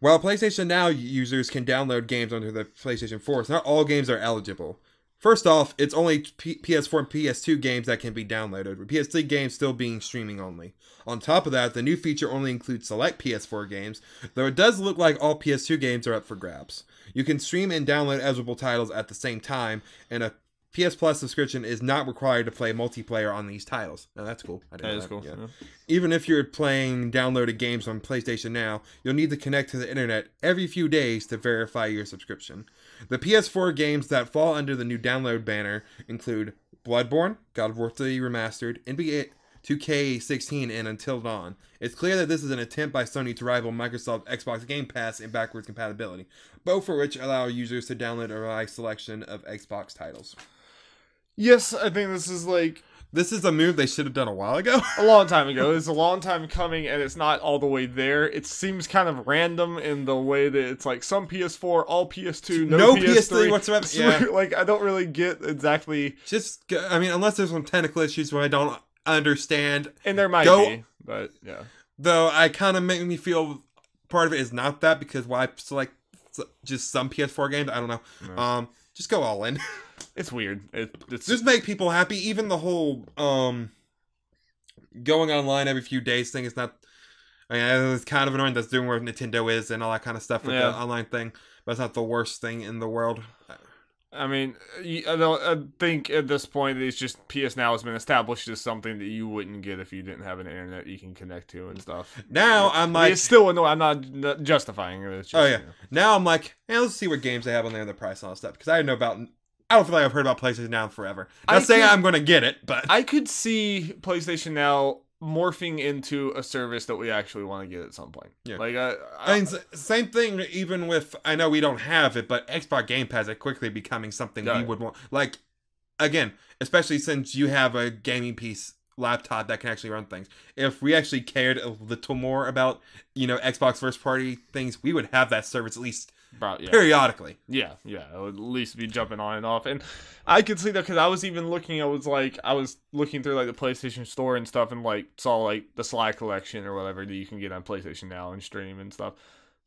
While PlayStation Now users can download games onto the PlayStation 4, not all games are eligible. First off, it's only PS4 and PS2 games that can be downloaded, with PS3 games still being streaming only. On top of that, the new feature only includes select PS4 games, though it does look like all PS2 games are up for grabs. You can stream and download eligible titles at the same time, and a PS Plus subscription is not required to play multiplayer on these titles. Now that's cool. That is cool. Yeah. Even if you're playing downloaded games on PlayStation Now, you'll need to connect to the internet every few days to verify your subscription. The PS4 games that fall under the new download banner include Bloodborne, God of War 3 Remastered, NBA 2K16, and Until Dawn. It's clear that this is an attempt by Sony to rival Microsoft Xbox Game Pass in backwards compatibility, both for which allow users to download a wide selection of Xbox titles. Yes, I think this is like... This is a move they should have done a while ago. A long time ago. It's a long time coming, and it's not all the way there. It seems kind of random in the way that it's like some PS4, all PS2, no PS3 whatsoever. Yeah. Like, I don't really get exactly... Just, I mean, unless there's some technical issues where I don't understand. And there might be, but yeah. Though I kind of make me feel part of it is not that, because why select just some PS4 games? I don't know. No. Just go all in. It's weird. It's just make people happy. Even the whole going online every few days thing is not. I mean, it's kind of annoying. That's doing where Nintendo is and all that kind of stuff with the online thing. But it's not the worst thing in the world. I mean, I think at this point it's just PS Now has been established as something that you wouldn't get if you didn't have an internet you can connect to and stuff. Now I'm like, it's still annoying. I'm not justifying it. It's just, Now I'm like, hey, let's see what games they have on there, the price and all that stuff, because I don't feel like I've heard about PlayStation Now forever. Not saying I'm going to get it, but I could see PlayStation Now morphing into a service that we actually want to get at some point. Yeah. Like, I mean, same thing even with, I know we don't have it, but Xbox Game Pass is quickly becoming something we would want. Like, again, especially since you have a gaming piece laptop that can actually run things. If we actually cared a little more about, Xbox first party things, we would have that service at least periodically. Yeah, it would at least be jumping on and off. And I could see that, because I was looking through like the PlayStation Store and stuff, and like saw like the Sly collection or whatever that you can get on PlayStation Now and stream and stuff.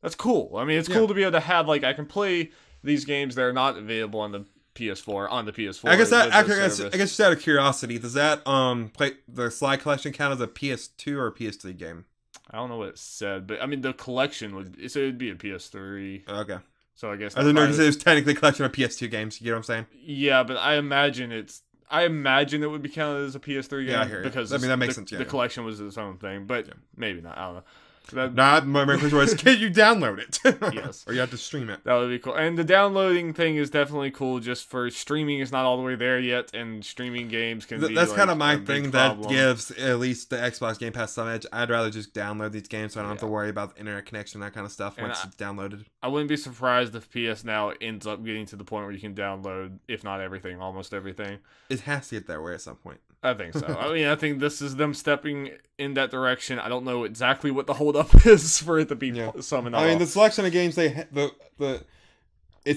That's cool. I mean, it's cool to be able to have, like, I can play these games that are not available on the PS4 on the PS4. I guess just out of curiosity, does that play the Sly collection count as a PS2 or a PS3 game? I don't know what it said, but I mean the collection it'd be a PS3. Okay. So I guess I don't know because it was technically a collection of PS2 games. You get what I'm saying? Yeah, but I imagine it would be counted as a PS3 game. Yeah, I hear you. Because that makes sense. The collection was its own thing, but maybe not. I don't know. My question was, can you download it? Yes. Or you have to stream it. That would be cool. And the downloading thing is definitely cool. Just for streaming is not all the way there yet, and streaming games can be. That's like, kind of my thing problem. that gives at least the Xbox Game Pass some edge. I'd rather just download these games so I don't have to worry about the internet connection, that kind of stuff once it's downloaded. I wouldn't be surprised if PS Now ends up getting to the point where you can download, if not everything, almost everything. It has to get that way at some point. I think so. I mean, I think this is them stepping in that direction. I don't know exactly what the holdup is for it to be summoned off. I mean, the selection of games it's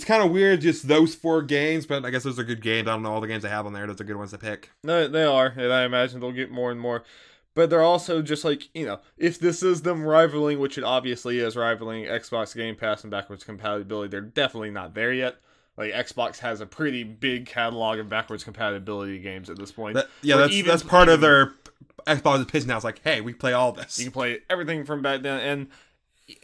kind of weird, just those 4 games, but I guess those are good games. I don't know all the games they have on there. Those are good ones to pick. No, they are, and I imagine they'll get more and more. But they're also just like, if this is them rivaling, which it obviously is, rivaling Xbox Game Pass and backwards compatibility, they're definitely not there yet. Like, Xbox has a pretty big catalog of backwards compatibility games at this point. That's part of their Xbox's pitch now. It's like, hey, we play all this. You can play everything from back then,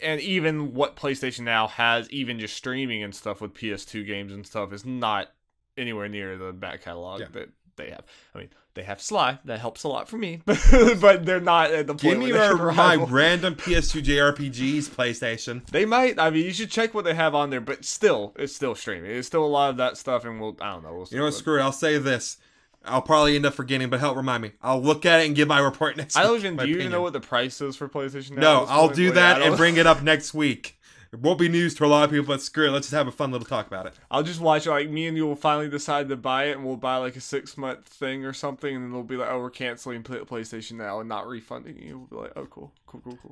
and even what PlayStation Now has, even just streaming and stuff with PS2 games and stuff, is not anywhere near the back catalog that they have. I mean, they have Sly. That helps a lot for me. But they're not at the point Give me where my random PS2 JRPGs, PlayStation. They might. I mean, you should check what they have on there, but still, it's still streaming. It's still a lot of that stuff, and I don't know. We'll see. You know what? Screw it. I'll say this. I'll probably end up forgetting, but help remind me. I'll look at it and give my report next week. Do you even know what the price is for PlayStation Now? No, I'll do that and bring it up next week. It won't be news to a lot of people, but screw it. Let's just have a fun little talk about it. I'll just watch, like, me and you will finally decide to buy it, and we'll buy, like, a 6-month thing or something, and then they'll be like, oh, we're canceling PlayStation Now and not refunding you. We'll be like, oh, cool.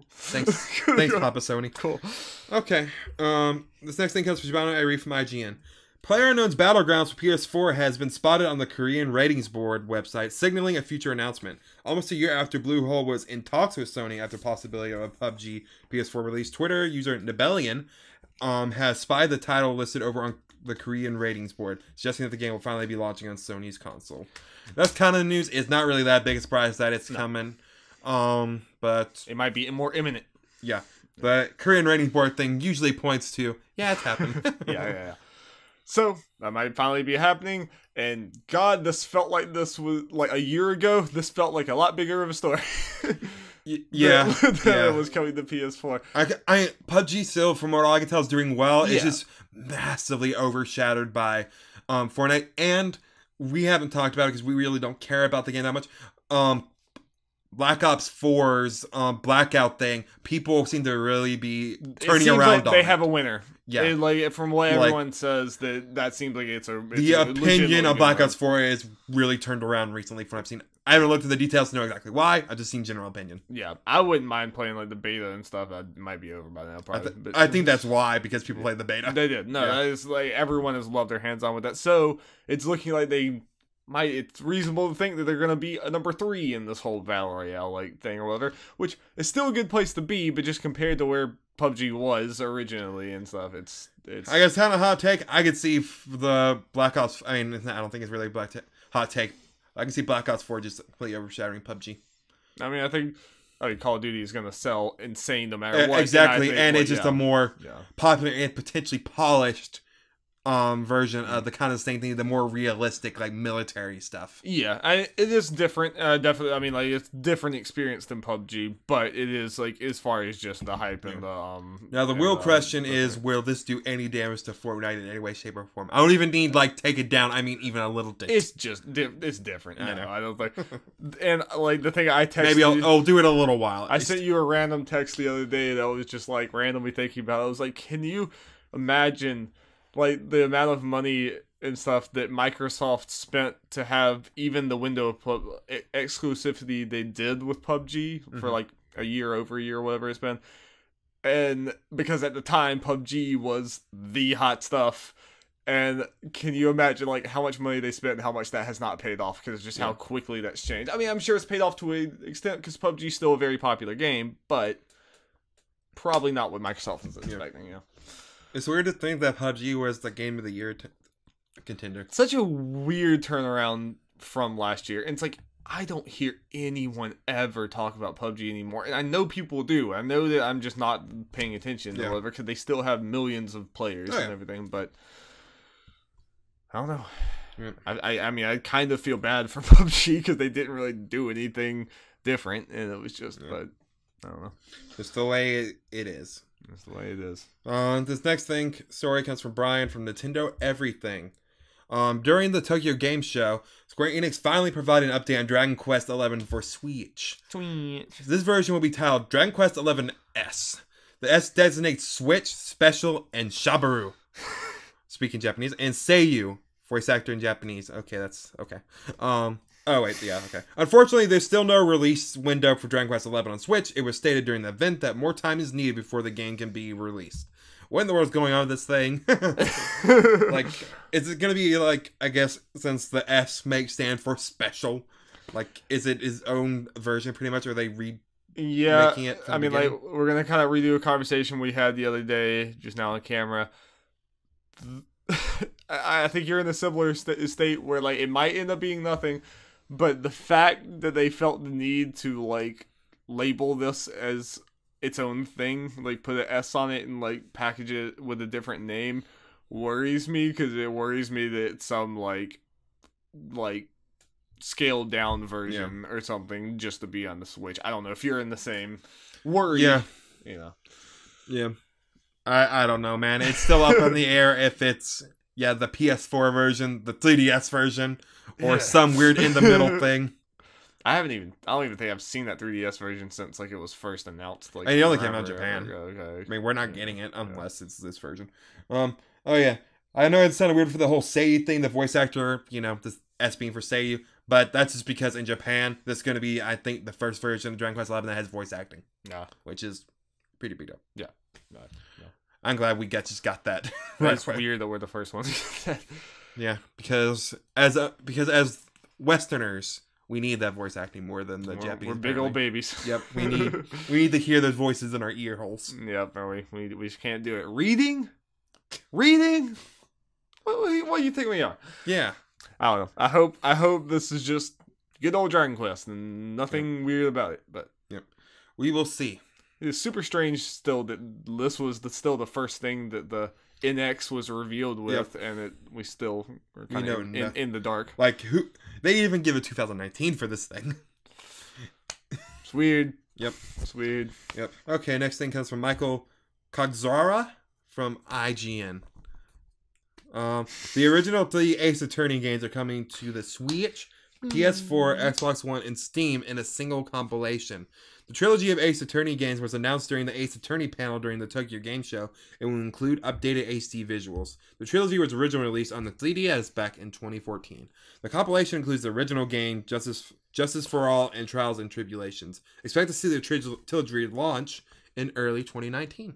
Thanks. Thanks, Papa Sony. Cool. Okay. This next thing comes from Shibano. I read from IGN. PlayerUnknown's Battlegrounds for PS4 has been spotted on the Korean ratings board website, signaling a future announcement. Almost a year after Bluehole was in talks with Sony after possibility of a PUBG PS4 release, Twitter user Nebellion has spied the title listed over on the Korean ratings board, suggesting that the game will finally be launching on Sony's console. That's kind of the news. It's not really that big a surprise that it's coming, but it might be more imminent. Yeah, the Korean ratings board thing usually points to it's happening. Yeah. So, that might finally be happening, and God, this felt like this was, like, a year ago, this felt like a lot bigger of a story. It was coming to PS4. PUBG still, from what all I can tell, is doing well. It's just massively overshadowed by Fortnite, and we haven't talked about it because we really don't care about the game that much. Black Ops 4's Blackout thing, people seem to really be turning around like on they it. have a winner. Yeah. Like, from what everyone says, that seems like it's the opinion of Black Ops 4 is really turned around recently from what I've seen. I haven't looked at the details to know exactly why. I've just seen general opinion. Yeah, I wouldn't mind playing, like, the beta and stuff. That might be over by now, probably. I think that's why, because people played the beta. They did. No, it's like everyone has loved their hands on with that. So, it's looking like it's reasonable to think that they're going to be a number 3 in this whole Battle Royale, like, thing or whatever, which is still a good place to be, but just compared to where PUBG was originally and stuff, it's I guess kind of hot take. I could see the Black Ops. I mean, I don't think it's really a hot take. I can see Black Ops 4 just completely overshadowing PUBG. I mean, I think Call of Duty is going to sell insane no matter what. Exactly, and it's just a more popular and potentially polished version of the kind of same thing, the more realistic, like, military stuff. Yeah, it is different. Definitely, I mean, like, it's different experience than PUBG, but it is, like, as far as just the hype and the Now, the real question is, will this do any damage to Fortnite in any way, shape, or form? I don't even need, like, take it down. I mean, even a little bit. It's just it's different. I know. I don't think. And, like, the thing I texted, maybe I'll do it a little while. I sent you a random text the other day that was just, like, randomly thinking about it. I was like, can you imagine, like, the amount of money and stuff that Microsoft spent to have even the window of exclusivity they did with PUBG for, like, over a year, whatever it's been. And because at the time, PUBG was the hot stuff. And can you imagine, like, how much money they spent and how much that has not paid off, because just how quickly that's changed. I mean, I'm sure it's paid off to an extent because PUBG is still a very popular game, but probably not what Microsoft was expecting, It's weird to think that PUBG was the Game of the Year contender. Such a weird turnaround from last year. And it's like, I don't hear anyone ever talk about PUBG anymore. And I know people do. I know that I'm just not paying attention or whatever, because they still have millions of players and everything. But I don't know. Yeah. I mean, I kind of feel bad for PUBG because they didn't really do anything different. And it was just, but I don't know. Just the way it is. That's the way it is. This next story comes from Brian from Nintendo Everything. During the Tokyo Game Show, Square Enix finally provided an update on Dragon Quest XI for Switch. This version will be titled Dragon Quest XI S. The S designates Switch, Special, and Shabaru. Speaking Japanese. And Seiyu, voice actor in Japanese. Okay, that's okay. Oh, wait, yeah, okay. Unfortunately, there's still no release window for Dragon Quest XI on Switch. It was stated during the event that more time is needed before the game can be released. What in the world's going on with this thing? Like, is it going to be, like, I guess, since the S may stand for special, like, is it his own version, pretty much, or are they making it from the beginning? Like, we're going to kind of redo a conversation we had the other day, just now on camera. I think you're in a similar state where, like, it might end up being nothing, but the fact that they felt the need to, like, label this as its own thing, like put an S on it and like package it with a different name, worries me, because it worries me that it's some like scaled down version or something just to be on the Switch. I don't know if you're in the same worry. Yeah. You know. Yeah. I don't know, man. It's still up in the air if it's the PS4 version, the 3DS version, or some weird in the middle thing. I don't even think I've seen that 3DS version since like it was first announced. Like, it only came out in Japan. Okay. I mean, we're not getting it unless it's this version. Oh yeah, I know it sounded weird for the whole Seiyu thing, the voice actor, this S being for Seiyu, but that's just because in Japan, this is going to be, I think, the first version of Dragon Quest XI that has voice acting. Yeah, which is pretty big deal. Yeah. I'm glad we just got that. That's weird that we're the first ones. Yeah, because as Westerners, we need that voice acting more than the Japanese. We're big old babies. Yep, we need to hear those voices in our ear holes. Yep, we just can't do it. Reading? What do you think we are? Yeah, I don't know. I hope this is just good old Dragon Quest and nothing weird about it. But we will see. It's super strange still that this was still the first thing that the NX was revealed with, and we still are kind of in the dark. Like, who? They even give it 2019 for this thing. It's weird. Yep. It's weird. Yep. Okay, next thing comes from Michael Kogzara from IGN. The original 3 Ace Attorney games are coming to the Switch, PS4, Xbox One, and Steam in a single compilation. The trilogy of Ace Attorney games was announced during the Ace Attorney panel during the Tokyo Game Show and will include updated HD visuals. The trilogy was originally released on the 3DS back in 2014. The compilation includes the original game, Justice for All, and Trials and Tribulations. Expect to see the trilogy launch in early 2019.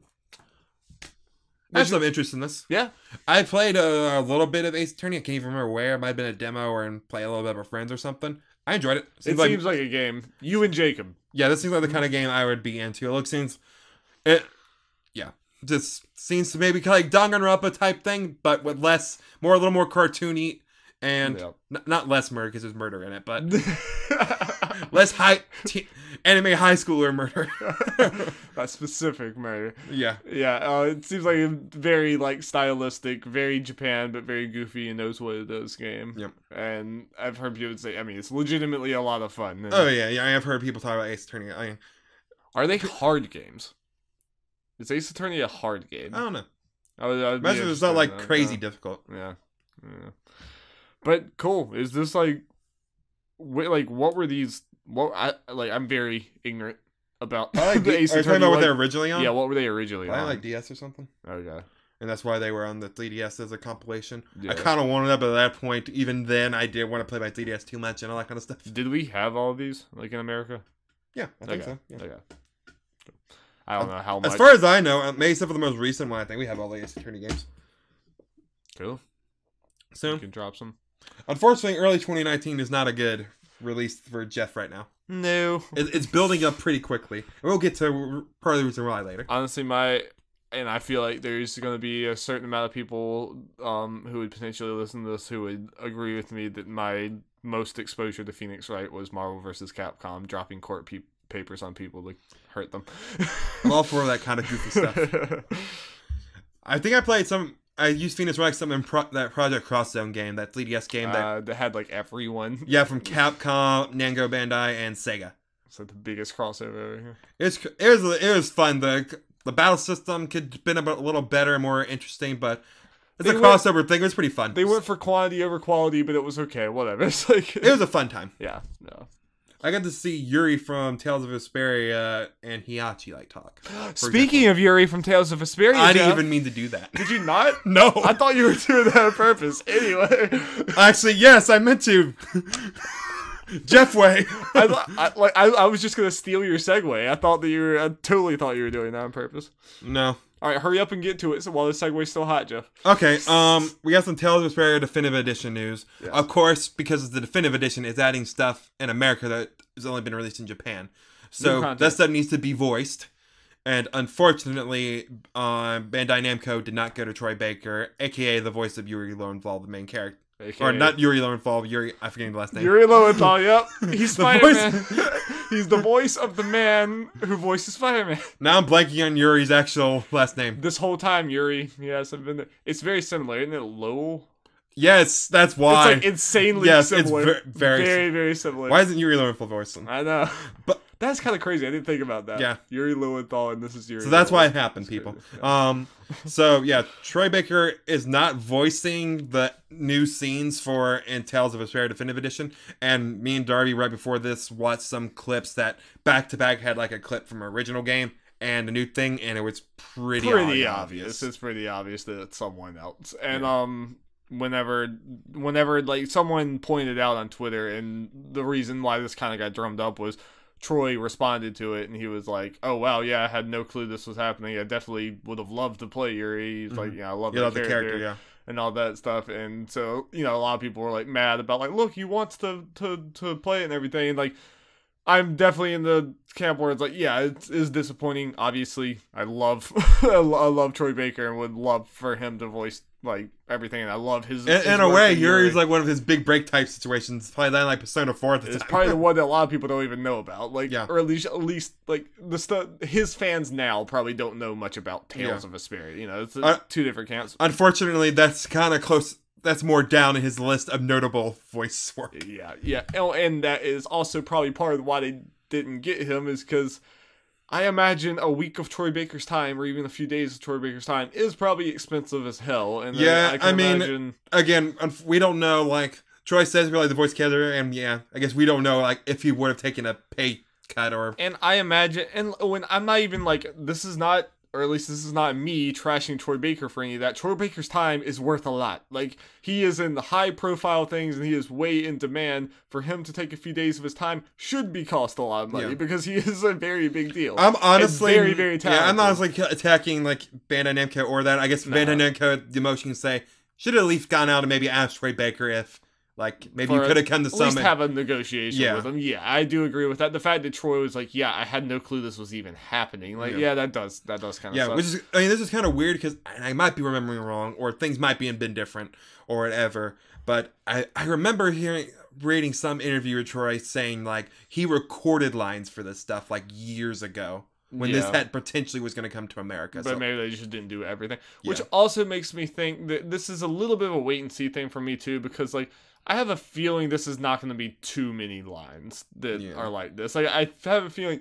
I have some interest in this. Yeah. I played a little bit of Ace Attorney. I can't even remember where. It might have been a demo or play a little bit with friends or something. I enjoyed it. Seems like a game. You and Jacob. Yeah, this seems like the kind of game I would be into. Just seems to maybe kind of like Danganronpa type thing, but with a little more cartoony, and not less murder because there's murder in it, but less anime high schooler murder. A specific murder. Yeah. It seems like a very like stylistic, very Japan, but very goofy and knows what it does game. Yep. And I've heard people say, it's legitimately a lot of fun. Oh yeah. I've heard people talk about Ace Attorney. Are they hard games? Is Ace Attorney a hard game? I don't know. I imagine it's not like crazy difficult. Yeah. But cool. Is this like what were these? I'm very ignorant about the Ace Attorney. Are you talking about what they're originally on? Yeah, what were they originally on? Like DS or something. Okay. And that's why they were on the 3DS as a compilation. Yeah. I kind of wanted that, but at that point, even then, I didn't want to play my 3DS too much and all that kind of stuff. Did we have all of these, like, in America? Yeah, I think so. Yeah. Okay. I don't know how much. As far as I know, maybe except for the most recent one, I think we have all the Ace Attorney games. Cool. So, you can drop some. Unfortunately, early 2019 is not a good release for Jeff right now. No. It's building up pretty quickly. We'll get to part of the reason why later. Honestly, my and I feel like there's going to be a certain amount of people who would potentially listen to this who would agree with me that my most exposure to Phoenix Wright was Marvel vs. Capcom, dropping court papers on people to hurt them. I'm all for that kind of goofy stuff. I think I used Phoenix Wright some in that Project Cross Zone game, that 3DS game that had like everyone. Yeah, from Capcom, Namco Bandai, and Sega. So the biggest crossover ever here. It was fun. The battle system could have been a little better and more interesting, but it's a crossover thing. It was pretty fun. They went for quantity over quality, but it was okay. Whatever. It's like it was a fun time. Yeah. No. I got to see Yuri from Tales of Vesperia and Hiachi talk. Speaking of Yuri from Tales of Vesperia, I didn't even mean to do that. Did you not? No. I thought you were doing that on purpose. Anyway. Actually, yes, I meant to. Jeff way. I was just gonna steal your segue. I totally thought you were doing that on purpose. No. All right, hurry up and get to it. So while the segue's still hot, Jeff. Okay. We got some Tales of Vesperia Definitive Edition news. Yes. Of course, because the Definitive Edition is adding stuff in America that has only been released in Japan, so that stuff needs to be voiced. And unfortunately, Bandai Namco did not go to Troy Baker, aka the voice of Yuri Lowenthal, the main character. AKA. Or not Yuri Lowenthal, I forget the last name. Yuri Lowenthal, yep. He's Spider-Man. He's the voice of the man who voices Spider-Man. Now I'm blanking on Yuri's actual last name. This whole time, Yuri. Yes, I've been there. It's very similar, isn't it? Lowell? Yes, that's why. It's like insanely similar. It's very, very similar. Why isn't Yuri Lowenthal voicing? I know. But that's kind of crazy. I didn't think about that. Yeah. Yuri Lowenthal, and this is Yuri. So that's why it happened, people. Yeah. So yeah, Troy Baker is not voicing the new scenes in Tales of Vesperia Definitive Edition. And me and Darby, right before this, watched some clips that back to back had like a clip from our original game and a new thing, and it was pretty obvious. It's pretty obvious that it's someone else. And whenever like someone pointed out on Twitter, and the reason why this kind of got drummed up was Troy responded to it, and he was like, "Oh wow, yeah, I had no clue this was happening. I definitely would have loved to play Yuri." He's like, "Yeah, I love the character, yeah." And all that stuff. And so, a lot of people were like mad about like, look, he wants to play it and everything. And like, I'm definitely in the camp where it's like, yeah, it is disappointing. Obviously, I love I love Troy Baker and would love for him to voice like everything, and I love his in a way, Yuri's like one of his big break type situations. Probably that like Persona 4 at the time. It's probably the one that a lot of people don't even know about. Like, yeah. Or at least like the stuff his fans now probably don't know much about Tales of Vesperia. It's two different camps. Unfortunately, that's kind of close. That's more down in his list of notable voice work. Yeah. Oh, and that is also probably part of why they didn't get him, is because I imagine a week of Troy Baker's time, or even a few days of Troy Baker's time, is probably expensive as hell. And yeah, I mean, imagine... again, we don't know. Like Troy says, we're like the voice character, and yeah, I guess we don't know like if he would have taken a pay cut or. And I imagine, and when I'm not even like, this is not. Or at least this is not me trashing Troy Baker for any of that. Troy Baker's time is worth a lot. Like, he is in the high-profile things, and he is way in demand. For him to take a few days of his time should be cost a lot of money, because he is a very big deal. I'm honestly very, very talented. Yeah, I'm honestly attacking like Bandai Namco or that. I guess Bandai Namco, the most you can say, should have at least gone out and maybe asked Troy Baker if. Like, maybe you could have come to some... At least have a negotiation with him. Yeah, I do agree with that. The fact that Troy was like, yeah, I had no clue this was even happening. Like, that does kind of suck. Which is... I mean, this is kind of weird because I might be remembering wrong, or things might be been different, or whatever. But I remember reading some interview with Troy saying, like, he recorded lines for this stuff, like, years ago. When this potentially was going to come to America. But maybe they just didn't do everything. Which also makes me think that this is a little bit of a wait-and-see thing for me, too, because, like, I have a feeling this is not going to be too many lines that are like this. Like, I have a feeling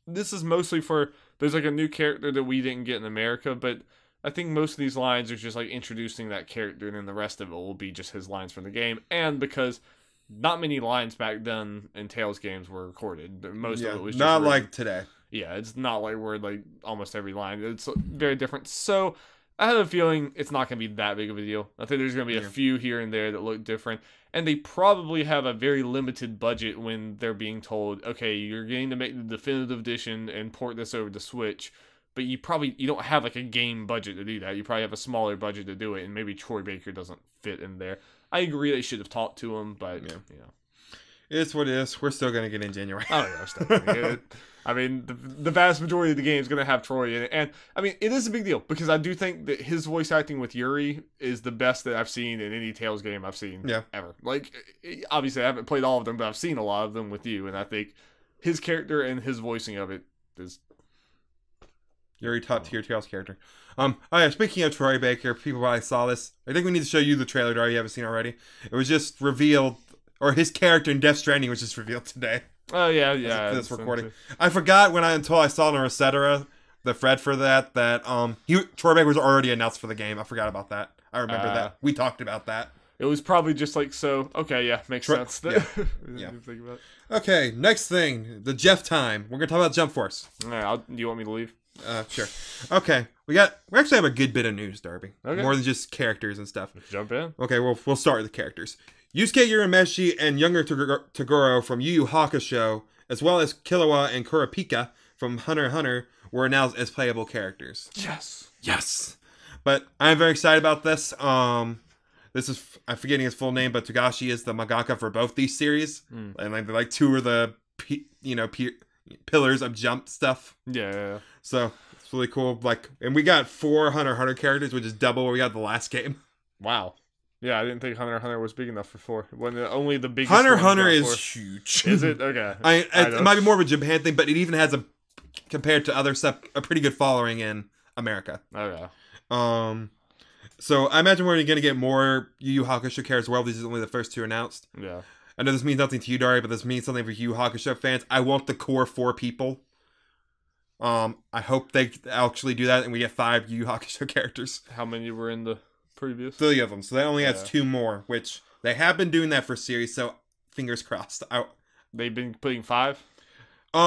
this is mostly for... There's, like, a new character that we didn't get in America, but I think most of these lines are just, like, introducing that character, and then the rest of it will be just his lines from the game. And because... not many lines back then in Tales games were recorded. Most of it was just not written. like today. Yeah, it's not like we're like almost every line. It's very different. So I have a feeling it's not going to be that big of a deal. I think there's going to be a few here and there that look different. And they probably have a very limited budget when they're being told, okay, you're going to make the definitive edition and port this over to Switch. But you don't have like a game budget to do that. You probably have a smaller budget to do it. And maybe Troy Baker doesn't fit in there. I agree they should have talked to him, but It's what it is. We're still going to get in January. Oh, yeah, we're still going to get it. I mean, the vast majority of the game is going to have Troy in it. And, I mean, it is a big deal because I do think that his voice acting with Yuri is the best that I've seen in any Tales game I've seen ever. Like, obviously, I haven't played all of them, but I've seen a lot of them with you. And I think his character and his voicing of it is... Yuri, top tier Tales character. Oh yeah, speaking of Troy Baker, people probably saw this. I think we need to show you the trailer, Darby, you haven't seen already. It was just revealed, or his character in Death Stranding was just revealed today. Oh, yeah. For this recording. I forgot until I saw in Resetera, the thread for that Troy Baker was already announced for the game. I forgot about that. I remember that. We talked about that. It was probably just like, so, okay, yeah, makes sense. Yeah. Think about it. Okay, next thing, the Jeff time. We're going to talk about Jump Force. All right, do you want me to leave? Sure. Okay, we actually have a good bit of news, Darby. Okay. More than just characters and stuff. Let's jump in. Okay, we'll start with the characters. Yusuke Urameshi and younger Toguro from Yu Yu Hakusho, as well as Killua and Kurapika from Hunter x Hunter, were announced as playable characters. Yes. But I'm very excited about this. I'm forgetting his full name, but Togashi is the mangaka for both these series, and like two of the pillars of Jump stuff. Yeah. So it's really cool. And we got 4 Hunter x Hunter characters, which is double what we got the last game. Wow. Yeah, I didn't think Hunter x Hunter was big enough for 4. When only the biggest Hunter x Hunter is huge. Is it? Okay. It might be more of a Japan thing, but it even has compared to other stuff, a pretty good following in America. Okay. So I imagine we're going to get more Yu Yu Hakusho characters as well. These are only the first 2 announced. Yeah. I know this means nothing to you, Dari, but this means something for Yu Yu Hakusho fans. I want the core 4 people. I hope they actually do that and we get 5 Yu Yu Hakusho characters. How many were in the previous? 3 of them, so that only adds 2 more, which they have been doing that for series, so fingers crossed. They've been putting 5?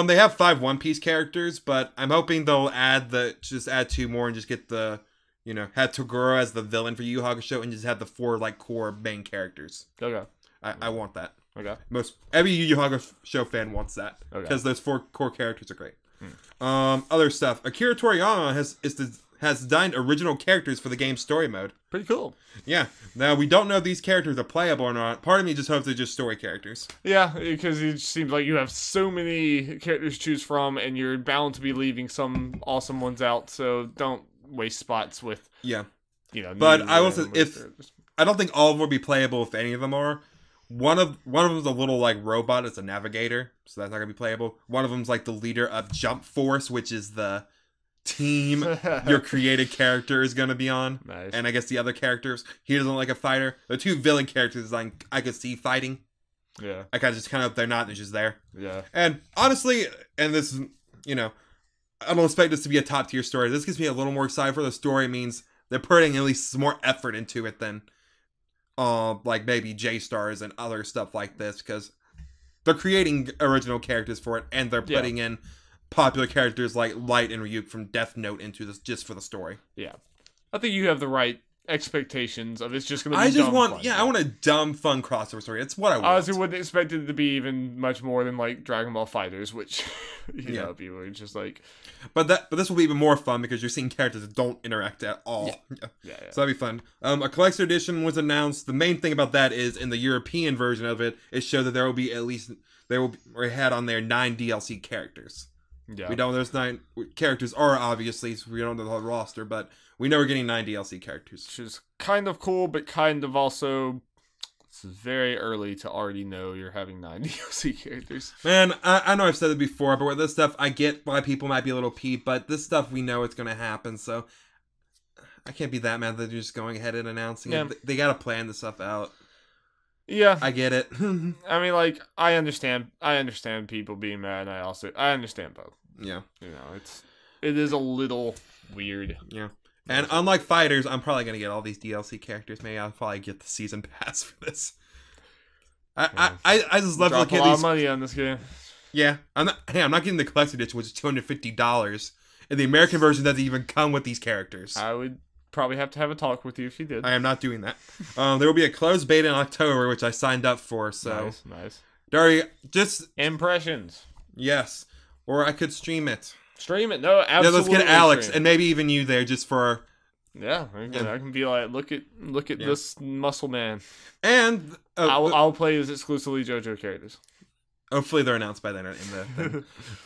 They have 5 One Piece characters, but I'm hoping they'll add 2 more and just get the, have Toguro as the villain for Yu Yu Hakusho and just have the 4 core main characters. Okay. I want that. Okay. Every Yu Yu Hakusho fan wants that because those 4 core characters are great. Other stuff. Akira Toriyama has designed original characters for the game's story mode. Pretty cool. Yeah. Now, we don't know if these characters are playable or not. Part of me just hopes they're just story characters. Yeah, because it seems like you have so many characters to choose from, and you're bound to be leaving some awesome ones out, so don't waste spots with... Yeah. But I will say, I don't think all of them will be playable if any of them are. One of them is a little robot. It's a navigator, so that's not gonna be playable. One of them's the leader of Jump Force, which is the team your created character is gonna be on. Nice. And I guess the other characters, he doesn't like a fighter. The 2 villain characters I could see fighting. Yeah. I kind of just they're not. They're just there. Yeah. And honestly, and this is I don't expect this to be a top tier story. This gets me a little more excited for the story. It means they're putting at least some more effort into it than maybe J-Stars and other stuff like this, because they're creating original characters for it, and they're putting in popular characters like Light and Ryuk from Death Note into this just for the story. Yeah. I think you have the right expectations of it's just going to be I want a dumb, fun crossover story. It's what I want. I honestly wouldn't expect it to be even much more than Dragon Ball FighterZ, which, know, people are just But this will be even more fun because you're seeing characters that don't interact at all. Yeah. So that'd be fun. A collector edition was announced. The main thing about that is in the European version of it, it showed that there will be had on there 9 DLC characters. Yeah. We know those 9 characters are obviously, so we don't know the whole roster, but we know we're getting 9 DLC characters. Which is kind of cool, but kind of also... It's very early to already know you're having 9 DLC characters. Man, I know I've said it before, but with this stuff, I get why people might be a little peeved, but this stuff we know it's going to happen, so I can't be that mad that they're just going ahead and announcing it. They got to plan this stuff out. Yeah. I get it. I mean, I understand people being mad, and I understand both. Yeah. It is a little weird. Yeah. And unlike Fighters, I'm probably going to get all these DLC characters. Maybe I'll probably get the season pass for this. I just love looking at these. A lot of money on this game. Yeah. I'm not getting the collector's edition, which is $250. And the American version doesn't even come with these characters. I would probably have to have a talk with you if you did. I am not doing that. There will be a closed beta in October, which I signed up for. So Nice. Dari, just... Impressions. Yes. Or I could stream it. Stream it. No, absolutely. Yeah, let's get Alex and maybe even you there just for... Yeah, I can be like, look at this muscle man. And... I'll play as exclusively JoJo characters. Hopefully they're announced by then in the thing.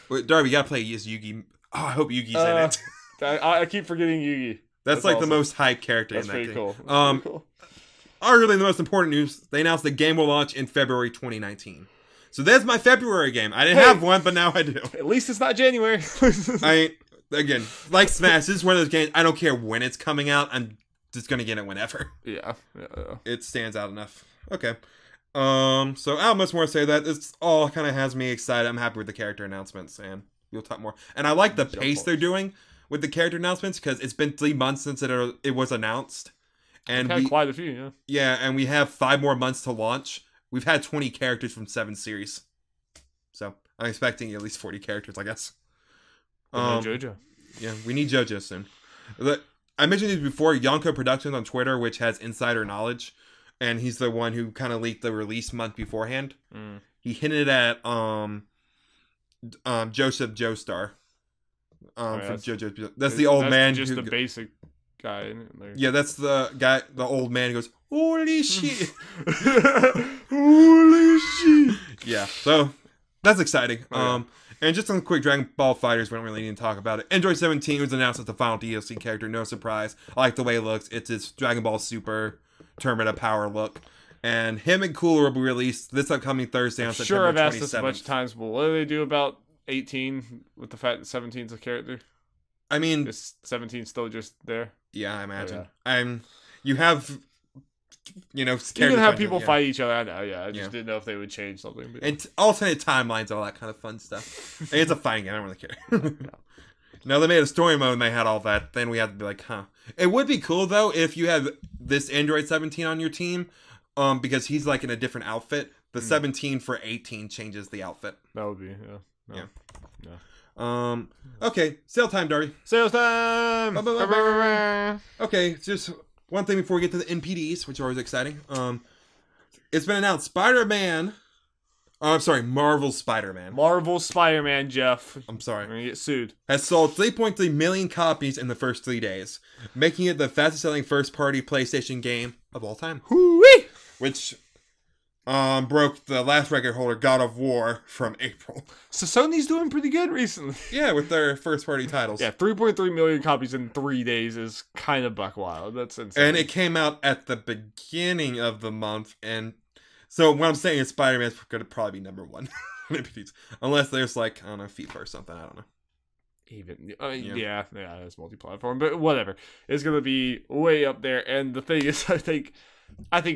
Wait, Darby, you gotta play as Yugi. Oh, I hope Yugi's in it. I keep forgetting Yugi. That's like awesome. The most hyped character in that game. Cool. That's pretty cool. Arguably the most important news, they announced the game will launch in February 2019. So there's my February game. I didn't have one, but now I do. At least it's not January. Again, like Smash, this is one of those games, I don't care when it's coming out, I'm just gonna get it whenever. Yeah. It stands out enough. Okay. So I don't much more to say that. This all kind of has me excited. I'm happy with the character announcements, and we'll talk more. And I like the pace they're doing with the character announcements, because it's been 3 months since it was announced. And we had quite a few, yeah. Yeah, and we have 5 more months to launch. We've had 20 characters from 7 series. So, I'm expecting at least 40 characters, I guess. JoJo. Yeah, we need JoJo soon. I mentioned this before, Yonko Productions on Twitter, which has insider knowledge, and he's the one who kind of leaked the release month beforehand. He hinted at Joseph Joestar from JoJo. That's the old man. Just the basic guy. Yeah, that's the guy. The old man who goes, "Holy shit, holy shit." Yeah, so that's exciting. And just some quick Dragon Ball FighterZ, we don't really need to talk about it. Android 17 was announced as the final DLC character, no surprise. I like the way it looks. It's his Dragon Ball Super Tournament of Power look. And him and Cooler will be released this upcoming Thursday on September 27th. I've asked this a bunch of times, but what do they do about 18 with the fact that 17's a character? I mean... Is 17 still just there? Yeah, I imagine. You have... You know, you can have people fight each other. I know, yeah. I just didn't know if they would change something. But... And alternate timelines, all that kind of fun stuff. It's a fighting game. I don't really care. No, they made a story mode and they had all that. Then we had to be like, huh. It would be cool, though, if you had this Android 17 on your team, because he's, like, in a different outfit. The 17 for 18 changes the outfit. That would be, yeah. Okay, sale time, Darby. Sales time! Okay, just... One thing before we get to the NPDs, which are always exciting. It's been announced Spider-Man... Marvel Spider-Man. Marvel Spider-Man, Jeff. I'm sorry. We're gonna get sued. Has sold 3.3 million copies in the first 3 days, making it the fastest-selling first-party PlayStation game of all time. Hoo-wee! Which broke the last record holder, God of War, from April. So Sony's doing pretty good recently. Yeah, with their first-party titles. Yeah, 3.3 million copies in 3 days is kind of buck wild. That's insane. And it came out at the beginning of the month, and so what I'm saying is Spider-Man's going to probably be number 1. Unless there's like, I don't know, FIFA or something, I don't know. Even yeah, it's multi-platform, but whatever. It's going to be way up there, and the thing is, I think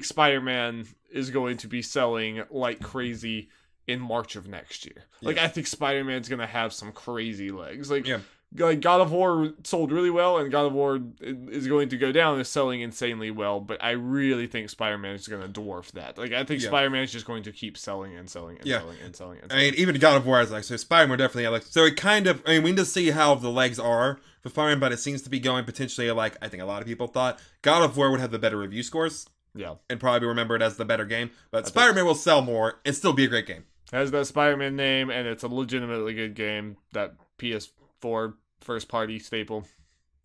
Spider-Man is going to be selling like crazy in March of next year. Like, I think Spider-Man's going to have some crazy legs. Like God of War sold really well, and God of War is going to go down. Is selling insanely well, but I really think Spider-Man is going to dwarf that. Like, I think Spider-Man is just going to keep selling and selling and selling and selling. And selling. I mean, even God of War is like, so Spider-Man definitely like, so it kind of, I mean, we need to see how the legs are for Spider-Man, but it seems to be going potentially like, I think a lot of people thought God of War would have the better review scores. Yeah. And probably be remembered as the better game. But Spider-Man will sell more and still be a great game. It has that Spider-Man name, and it's a legitimately good game. That PS4 first-party staple.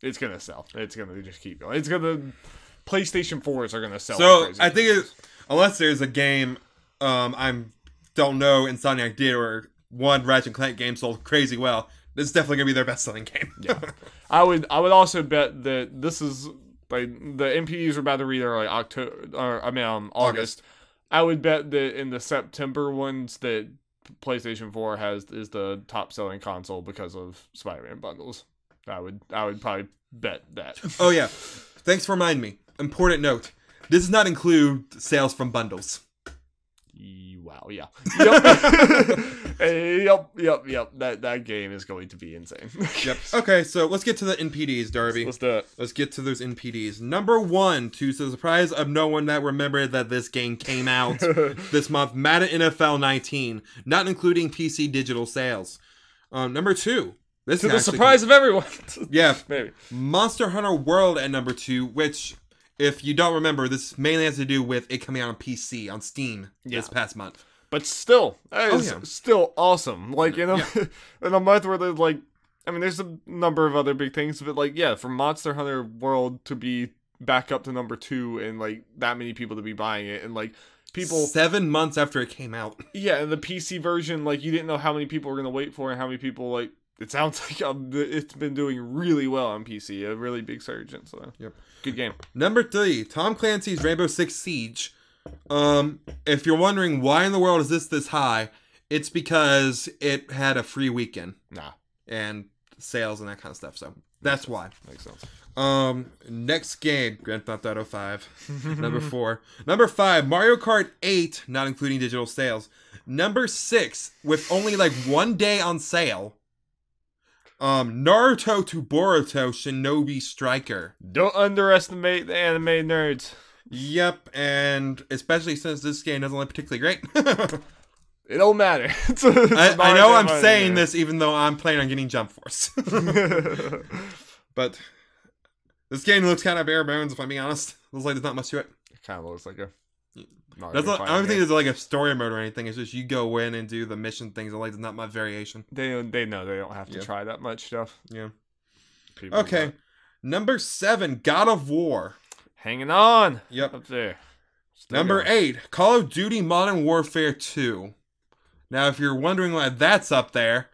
It's going to sell. It's going to just keep going. It's going to... PlayStation 4s are going to sell. So, I think unless there's a game I don't know Insomniac did, or one Ratchet & Clank game sold crazy well, this is definitely going to be their best-selling game. Yeah. I would also bet that this is... Like, the MPDs are about to read are like August. I would bet that in the September ones that PlayStation 4 is the top selling console because of Spider-Man bundles. I would probably bet that. Oh yeah. Thanks for reminding me. Important note. This does not include sales from bundles. Wow, yeah. Yep. That game is going to be insane. Yep. Okay, so let's get to the NPDs, Darby. Let's do it. Let's get to those NPDs. Number 1, to the surprise of no one that remembered that this game came out this month, Madden NFL 19, not including PC digital sales. Number 2. This to the surprise of everyone. Yeah. Maybe. Monster Hunter World at number 2, which... If you don't remember, this mainly has to do with it coming out on PC, on Steam, this past month. But still, that is still awesome. Like, in a month where there's, like, I mean, there's a number of other big things, but, like, yeah, for Monster Hunter World to be back up to number 2 and, like, that many people to be buying it, and, like, people 7 months after it came out. Yeah, and the PC version, like, you didn't know how many people were going to wait for and how many people, like, it sounds like it's been doing really well on PC. A really big surge. So, yep. Good game. Number 3, Tom Clancy's Rainbow Six Siege. If you're wondering why in the world is this high, it's because it had a free weekend. Nah. And sales and that kind of stuff. So that's why. Makes sense. Next game, Grand Theft Auto 5. Number 4. Number 5, Mario Kart 8, not including digital sales. Number 6, with only like 1 day on sale. Naruto to Boruto Shinobi Striker. Don't underestimate the anime nerds. Yep, and especially since this game doesn't look particularly great. It don't matter. I know I'm saying this even though I'm planning on getting Jump Force. But this game looks kind of bare bones, if I'm being honest. Looks like there's not much to it. It kind of looks like a... I don't think there's like a story mode or anything. It's just you go in and do the mission things. Like there's not much variation. They know they don't have to try that much stuff. Yeah. Okay. Number 7, God of War. Hanging on. Yep. Up there. Number 8, Call of Duty Modern Warfare 2. Now, if you're wondering why that's up there,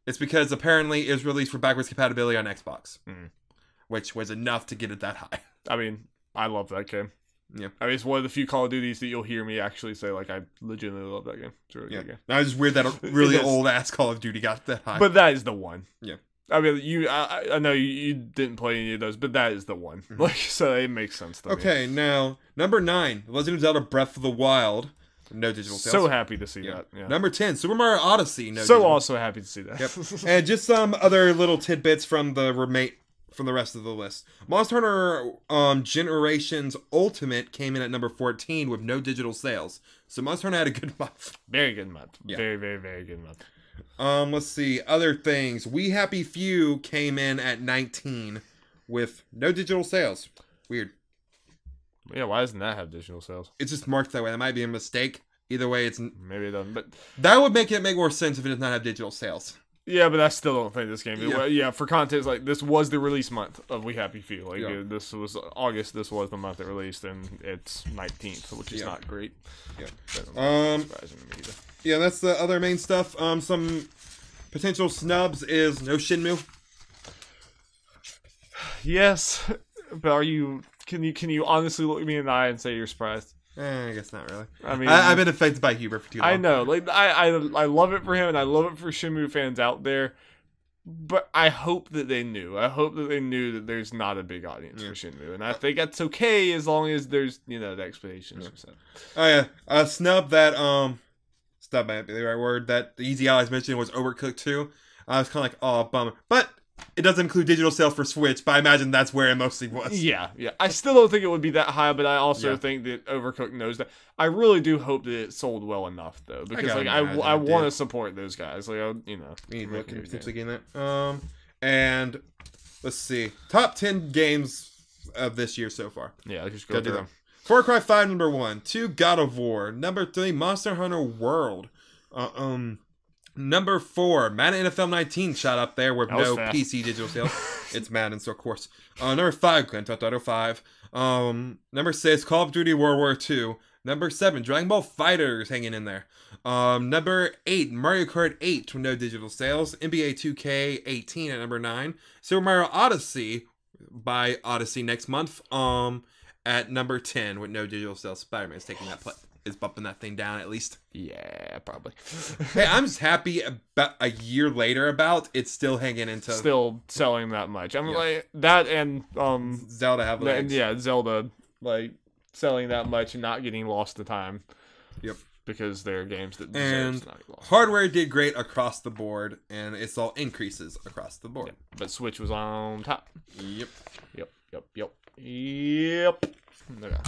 it's because apparently it was released for backwards compatibility on Xbox. Which was enough to get it that high. I mean, I love that game. Yeah. I mean, it's one of the few Call of Duties that you'll hear me actually say, like, I legitimately love that game. It's a really good game. Now, it's just weird that a really old-ass Call of Duty got that high. But that is the one. Yeah. I mean, I know you didn't play any of those, but that is the one. Like, so it makes sense to me. Okay, now, number 9, Legend of Zelda Breath of the Wild. No digital sales. So happy to see that. Yeah. Number 10, Super Mario Odyssey. No digital. Also happy to see that. Yep. And just some other little tidbits from the rest of the list. Monster Hunter Generations Ultimate came in at number 14 with no digital sales. So Monster Hunter had a good month. Very good month. Yeah. Very, very, very good month. Let's see. Other things. We Happy Few came in at 19 with no digital sales. Weird. Yeah, why doesn't that have digital sales? It's just marked that way. That might be a mistake. Either way, it's... Maybe it doesn't, but... That would make more sense if it does not have digital sales. Yeah, but I still don't think this game... Yeah, for context, like, this was the release month of We Happy Few. Like, this was August, this was the month it released, and it's 19th, which is not great. Yeah. Yeah, that's the other main stuff. Some potential snubs is no Shenmue. Yes, but are you... Can you honestly look me in the eye and say you're surprised? I guess not really. I mean, I've been affected by Hubert for too long. I know, like I love it for him, and I love it for Shenmue fans out there. But I hope that they knew. I hope that they knew that there's not a big audience for Shenmue, and I think that's okay as long as there's the expectations are set. Oh yeah, a snub that snub might be the right word. That the Easy Allies mentioned was Overcooked 2. I was kind of like, oh bummer, but. It doesn't include digital sales for Switch, but I imagine that's where it mostly was. Yeah. I still don't think it would be that high, but I also think that Overcooked knows that. I really do hope that it sold well enough, though, because I want to support those guys. Like, We need to potentially gain that. And let's see, top 10 games of this year so far. Yeah, let's just go through them. Far Cry 5 number 1, 2 God of War, number 3 Monster Hunter World. Number 4, Madden NFL 19 shot up there with no PC digital sales. It's Madden, so of course. Number 5, Grand Theft Auto 5. Number 6, Call of Duty World War 2. Number 7, Dragon Ball FighterZ hanging in there. Number 8, Mario Kart 8 with no digital sales. NBA 2K 18 at number 9. Super Mario Odyssey by Odyssey next month. At number 10 with no digital sales. Spider-Man's taking that is bumping that thing down at least. Yeah, probably. Hey, I'm just happy about a year later about it's still hanging into still selling that much. I'm like that and Zelda have legs. Zelda like selling that much and not getting lost to time. Yep. Because they're games that and hardware did great across the board, and it's all increases across the board. Yep. But Switch was on top. Yep.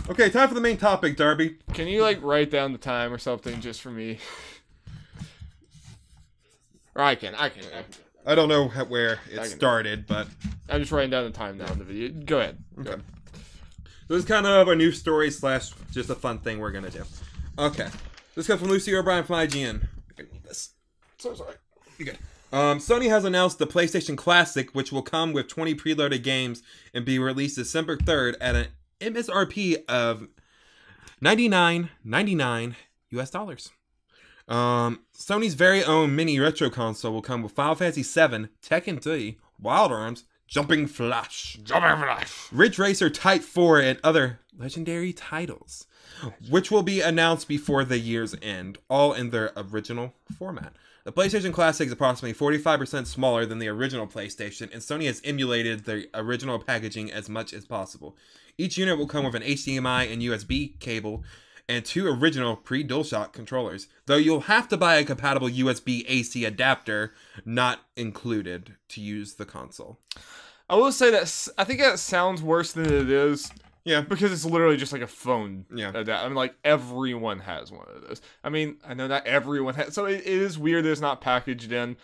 Okay, time for the main topic, Darby. Can you like write down the time or something just for me? Or I can. I don't know where it started, but I'm just writing down the time now in the video. Go ahead. Okay. So this is kind of a news story / just a fun thing we're gonna do. Okay. This comes from Lucy O'Brien from IGN. I need this. So sorry. You good? Sony has announced the PlayStation Classic, which will come with 20 preloaded games and be released December 3rd at an MSRP of $99.99 US dollars. Sony's very own mini retro console will come with Final Fantasy VII, Tekken 3, Wild Arms, Jumping Flash, Ridge Racer Type 4, and other legendary titles, which will be announced before the year's end, all in their original format. The PlayStation Classic is approximately 45% smaller than the original PlayStation, and Sony has emulated the original packaging as much as possible. Each unit will come with an HDMI and USB cable and 2 original pre-DualShock controllers, though you'll have to buy a compatible USB AC adapter not included to use the console. I will say that I think that sounds worse than it is. Yeah. Because it's literally just like a phone. Yeah. I mean, like, everyone has one of those. I mean, I know not everyone has. So it is weird that it's not packaged in,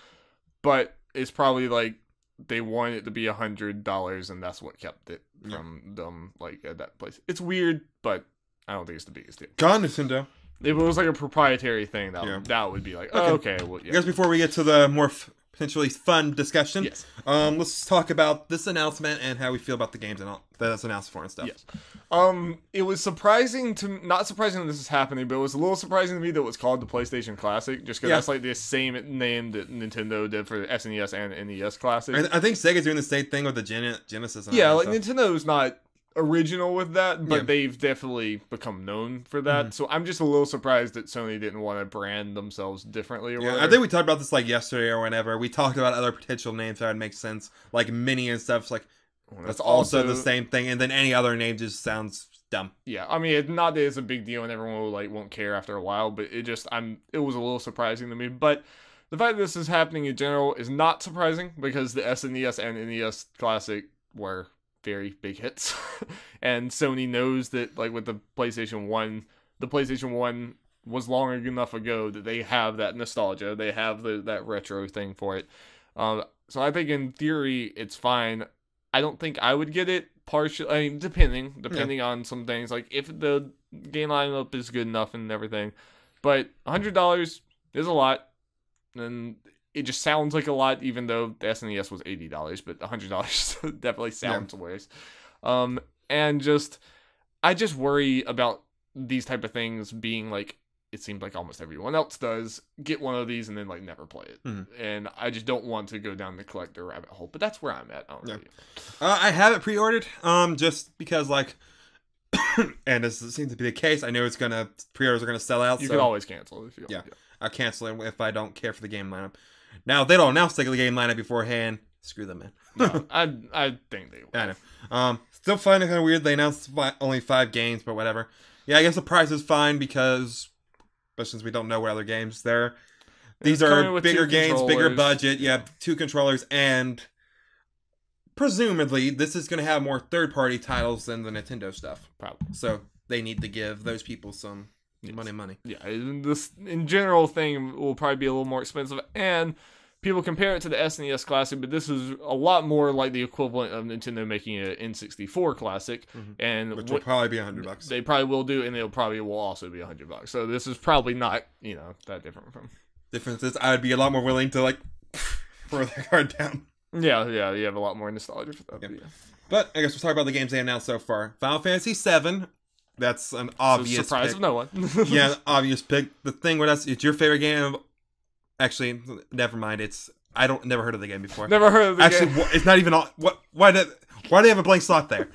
but it's probably like they want it to be $100, and that's what kept it from them, like, at that place. It's weird, but I don't think it's the biggest deal. God, Nintendo. If it was like a proprietary thing, that would be like, okay. Well, yeah. I guess before we get to the more potentially fun discussion, yes. Let's talk about this announcement and how we feel about the games and all that's announced for and stuff. Yes. It was not surprising that this is happening, but it was a little surprising to me that it was called the PlayStation Classic, just because that's like the same name that Nintendo did for the SNES and NES Classic. I think Sega's doing the same thing with the Genesis. And like Nintendo's not original with that, but they've definitely become known for that. So I'm just a little surprised that Sony didn't want to brand themselves differently or whatever. I think we talked about this like yesterday or whenever. We talked about other potential names that would make sense, like Mini and stuff. It's like that's also the same thing, and then any other name just sounds dumb. Yeah, I mean, not that it's a big deal and everyone won't care after a while, but it was a little surprising to me. But the fact that this is happening in general is not surprising because the SNES and NES Classic were very big hits. And Sony knows that, like, with the PlayStation 1 was long enough ago that they have that nostalgia. They have that retro thing for it. So I think in theory it's fine. I don't think I would get it partially. I mean, depending on some things, like if the game lineup is good enough and everything. But $100 is a lot, and it just sounds like a lot, even though the SNES was $80. But $100 definitely sounds worse. And I just worry about these type of things being like, it seems like almost everyone else does, get one of these and then like never play it. And I just don't want to go down the collector rabbit hole, but that's where I'm at. I have it pre-ordered, just because like, and this seems to be the case. I know pre-orders are gonna sell out. You can always cancel if you want. I'll cancel it if I don't care for the game lineup. Now, if they don't announce the game lineup beforehand, screw them, man. No, I think they will. I know. Still find it kind of weird they announced only 5 games, but whatever. Yeah, I guess the price is fine because, but since we don't know what other games there, these are bigger games, bigger budget. Yeah, 2 controllers, and presumably this is going to have more third-party titles than the Nintendo stuff. Probably. So they need to give those people some money. Yeah, this in general thing will probably be a little more expensive, and people compare it to the SNES Classic, but this is a lot more like the equivalent of Nintendo making an N64 Classic, and which will probably be $100. They probably will do, and they'll probably will also be $100. So this is probably not that different from. Difference is I would be a lot more willing to like throw that card down. Yeah, you have a lot more nostalgia for that. Yeah. But I guess we'll talk about the games they announced so far. Final Fantasy VII. That's an obvious surprise pick. of no one. Yeah, obvious pick. The thing with us, it's your favorite game. Actually, never mind. Never heard of the game before. Never heard of the game. Actually, it's not even on. Why do they have a blank slot there?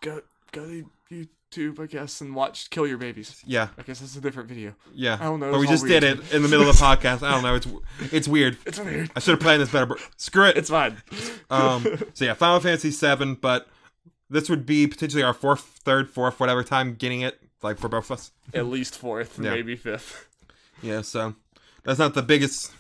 Go to YouTube, I guess, and watch Kill Your Babies. Yeah. I guess it's a different video. Yeah. I don't know. But we just did it in the middle of the podcast. I don't know. It's weird. It's weird. I should have planned this better. Screw it. It's fine. So yeah, Final Fantasy VII, but this would be potentially our third, fourth, whatever time getting it, like for both of us. At least 4th, maybe 5th. Yeah, so that's not the biggest.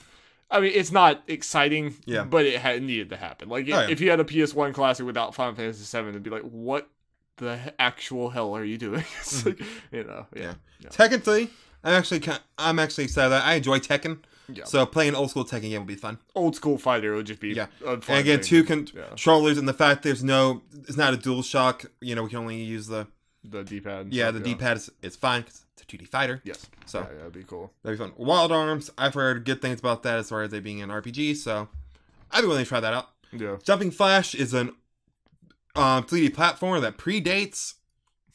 I mean, it's not exciting, yeah, but it needed to happen. Like, if you had a PS1 Classic without Final Fantasy VII, it'd be like, what the actual hell are you doing? It's like, yeah. Tekken 3, I'm actually excited that I enjoy Tekken. Yeah. So playing an old school Tekken game would be fun. Old school fighter would just be fun. And thing. again, 2 controllers, and the fact it's not a DualShock. We can only use the D-pad. Yeah, the D-pad is fine because it's a 2D fighter. Yes. So that'd be cool. That'd be fun. Wild Arms, I've heard good things about that as far as they being an RPG, so I'd be willing to try that out. Yeah. Jumping Flash is an 3D platformer that predates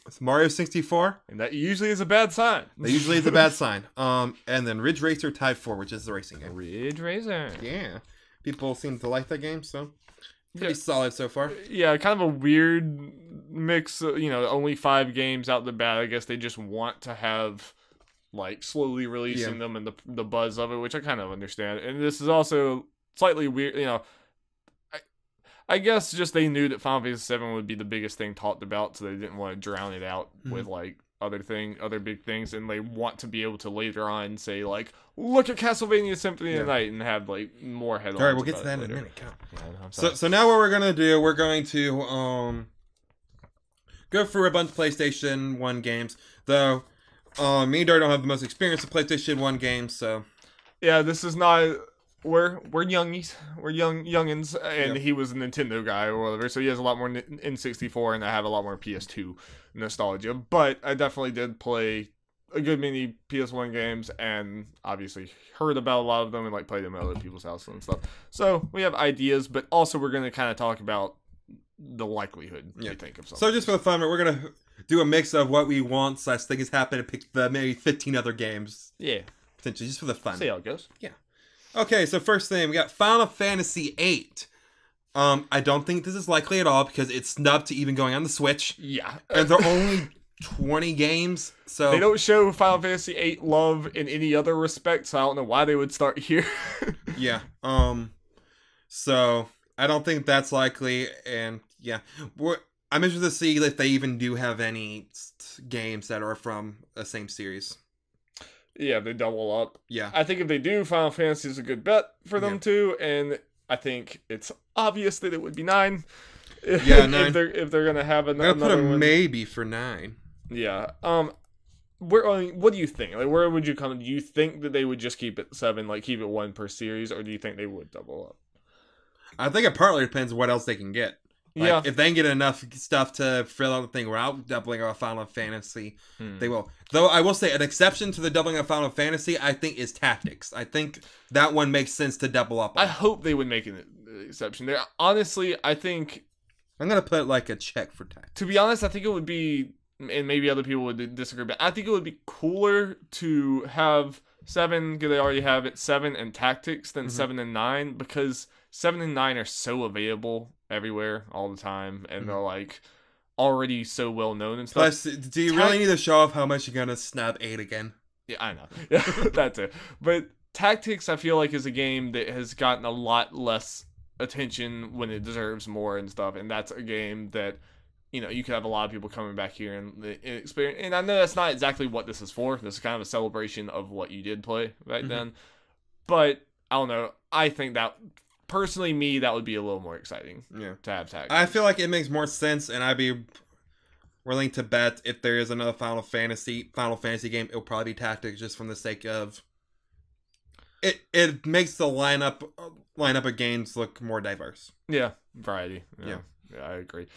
It's Mario 64. And that usually is a bad sign. That usually is a bad sign. And then Ridge Racer Type 4, which is the racing game. Ridge Racer. Yeah. People seem to like that game, so pretty solid so far. Yeah, kind of a weird mix. Only 5 games out the bat. I guess they just want to have like slowly releasing them and the buzz of it, which I kind of understand. And this is also slightly weird. I guess just they knew that Final Fantasy VII would be the biggest thing talked about, so they didn't want to drown it out with like other big things, and they want to be able to later on say like, look at Castlevania Symphony of the Night and have like more headlines. All right, we'll get to that in a minute. Yeah, so now what we're gonna do, we're going to go through a bunch of PlayStation 1 games, though. Me and Darby don't have the most experience with PlayStation 1 games, so yeah, this is not. We're youngies. We're youngins, and he was a Nintendo guy or whatever, so he has a lot more N64, and I have a lot more PS2 nostalgia. But I definitely did play a good many PS1 games, and obviously heard about a lot of them and like played them at other people's houses and stuff. So we have ideas, but also we're going to kind of talk about the likelihood we think of something. So just for the fun, we're going to do a mix of what we want / think is happening and pick the maybe 15 other games. Yeah. Potentially, just for the fun. See how it goes. Yeah. Okay, so first thing, we got Final Fantasy VIII. I don't think this is likely at all because it's snubbed to even going on the Switch. Yeah. And there are only 20 games, so... They don't show Final Fantasy VIII love in any other respect, so I don't know why they would start here. Yeah. So, I don't think that's likely, and yeah. I'm interested to see if they even do have any games that are from the same series. Yeah, they double up. Yeah. I think if they do, Final Fantasy is a good bet for them too, and I think it's obvious that it would be 9. Yeah, 9. if they're gonna have another I'm gonna put a one. maybe for 9. Yeah. What do you think? Like, where would you come? Do you think that they would just keep it 7, like keep it 1 per series, or do you think they would double up? I think it partly depends what else they can get. Like, if they can get enough stuff to fill out the thing without doubling of Final Fantasy, they will. Though I will say, an exception to the doubling of Final Fantasy, I think, is Tactics. I think that one makes sense to double up on. I hope they would make an exception there. Honestly, I think... I'm going to put, like, a check for Tactics. To be honest, I think it would be... And maybe other people would disagree, but I think it would be cooler to have 7, because they already have it, 7 and Tactics, than 7 and 9, because 7 and 9 are so available everywhere all the time, and they're like already so well known and stuff. Plus, do you really need to show off how much you're gonna snub 8 again? Yeah, I know. Yeah, that's it. But Tactics, I feel like, is a game that has gotten a lot less attention when it deserves more and stuff, and that's a game that you could have a lot of people coming back here and experience. And I know that's not exactly what this is for. This is kind of a celebration of what you did play back then. But I don't know. I think that. Personally, that would be a little more exciting to have Tactics. I feel like it makes more sense, and I'd be willing to bet if there is another Final Fantasy game, it'll probably be Tactics, just from the sake of it makes the lineup of games look more diverse. Yeah, variety. Yeah, I agree.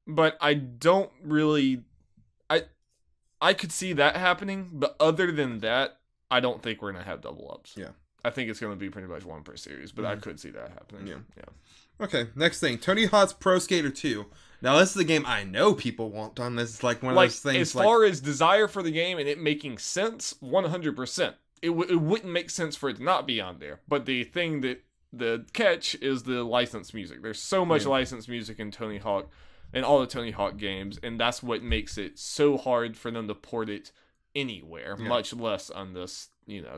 But I don't really... I could see that happening, but other than that, I don't think we're going to have double ups. Yeah. I think it's going to be pretty much 1 per series, but I could see that happening. Yeah. Okay, next thing. Tony Hawk's Pro Skater 2. Now, this is a game I know people want on. This is like one of those things. As far as desire for the game and it making sense, 100%. It wouldn't make sense for it to not be on there. But the thing that the catch is the licensed music. There's so much licensed music in Tony Hawk and all the Tony Hawk games, and that's what makes it so hard for them to port it anywhere, much less on this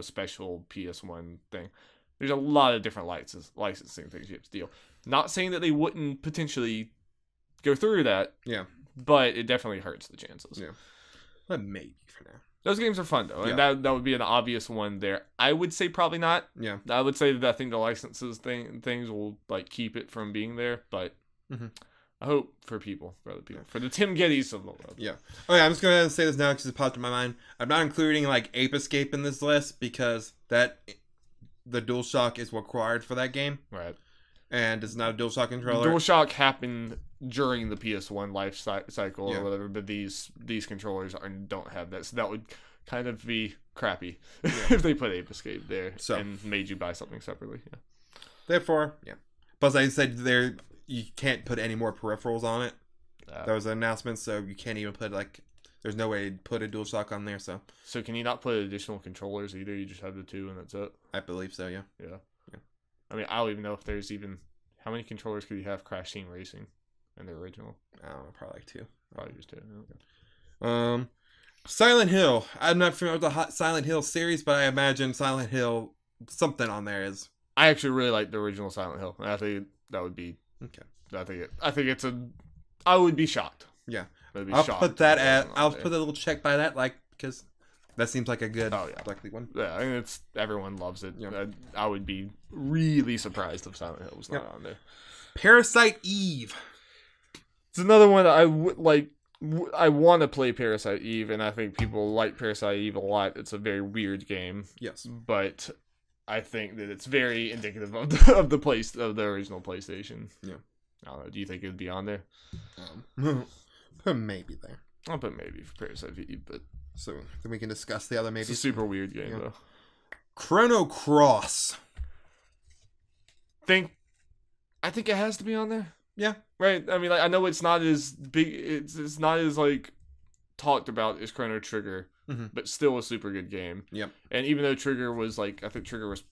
special PS1 thing. There's a lot of different licensing things you have to deal. Not saying that they wouldn't potentially go through that. Yeah. But it definitely hurts the chances. Yeah. But maybe for now. Those games are fun though. And that would be an obvious one there. I would say probably not. Yeah. I would say that I think the licenses things will keep it from being there, but I hope for other people. For the Tim Gettys of the world. Yeah. Okay, I'm just going to say this now because it popped in my mind. I'm not including Ape Escape in this list because the DualShock is required for that game. Right. And it's not a DualShock controller. DualShock happened during the PS1 life cycle or whatever, but these controllers don't have that. So that would kind of be crappy if they put Ape Escape there and made you buy something separately. Yeah. Therefore, Plus, I said you can't put any more peripherals on it. That was an announcement, so you can't even put like. There's no way to put a DualShock on there, so. So can you not put additional controllers either? You just have the 2 and that's it? I believe so, yeah. Yeah. I mean, I don't even know if there's even... How many controllers could you have Crash Team Racing in the original? I don't know, probably like 2. Probably just 2. Okay. Silent Hill. I'm not familiar with the Silent Hill series, but I imagine Silent Hill, something on there is. I actually really like the original Silent Hill. And I think that would be... Okay. I think it's a... I would be shocked. Yeah. I'll put that at... I'll put a little check by that, like, because that seems like a good, likely one. Yeah, I mean, everyone loves it. Yeah. I would be really surprised if Silent Hill was not on there. Parasite Eve. It's another one that I would like. I want to play Parasite Eve, and I think people like Parasite Eve a lot. It's a very weird game. Yes, but I think that it's very indicative of the original PlayStation. Yeah, I don't know. Do you think it would be on there? Maybe there. I'll put maybe for Parasite Eve, but so then we can discuss the other maybe. It's a super weird game though. Chrono Cross. I think it has to be on there. Yeah. Right. I mean, like, I know it's not as big. It's not as like talked about as Chrono Trigger, but still a super good game. Yep. And even though Trigger was like, I think Trigger was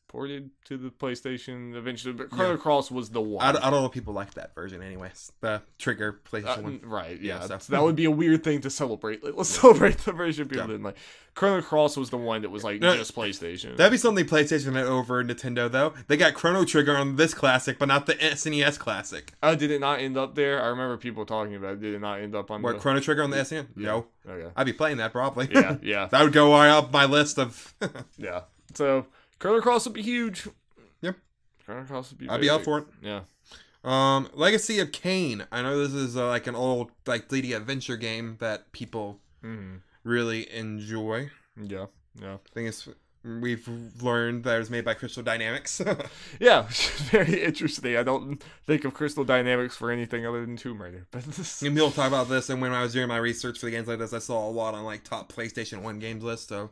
ported to the PlayStation eventually, but Chrono Cross was the one. I don't know if people like that version, anyways. The Trigger PlayStation one. Right. Yeah. So that would be a weird thing to celebrate. Like, let's celebrate the version people didn't like. Chrono Cross was the one that was like just PlayStation. That'd be something PlayStation had over Nintendo though. They got Chrono Trigger on this classic, but not the SNES classic. Oh, did it not end up there? I remember people talking about it. Did it not end up on Chrono Trigger on the SNES? Yeah. No. Okay. I'd be playing that probably. Yeah. That would go right up my list of. Yeah. So Chrono Cross would be huge. Yep. Chrono Cross would be. I'd be up for it. Yeah. Legacy of Kain. I know this is like an old like 3D adventure game that people really enjoy. Yeah. I think we've learned that it was made by Crystal Dynamics. Yeah, very interesting. I don't think of Crystal Dynamics for anything other than Tomb Raider. But and we'll talk about this. And when I was doing my research for the games like this, I saw a lot on like top PlayStation 1 games list. So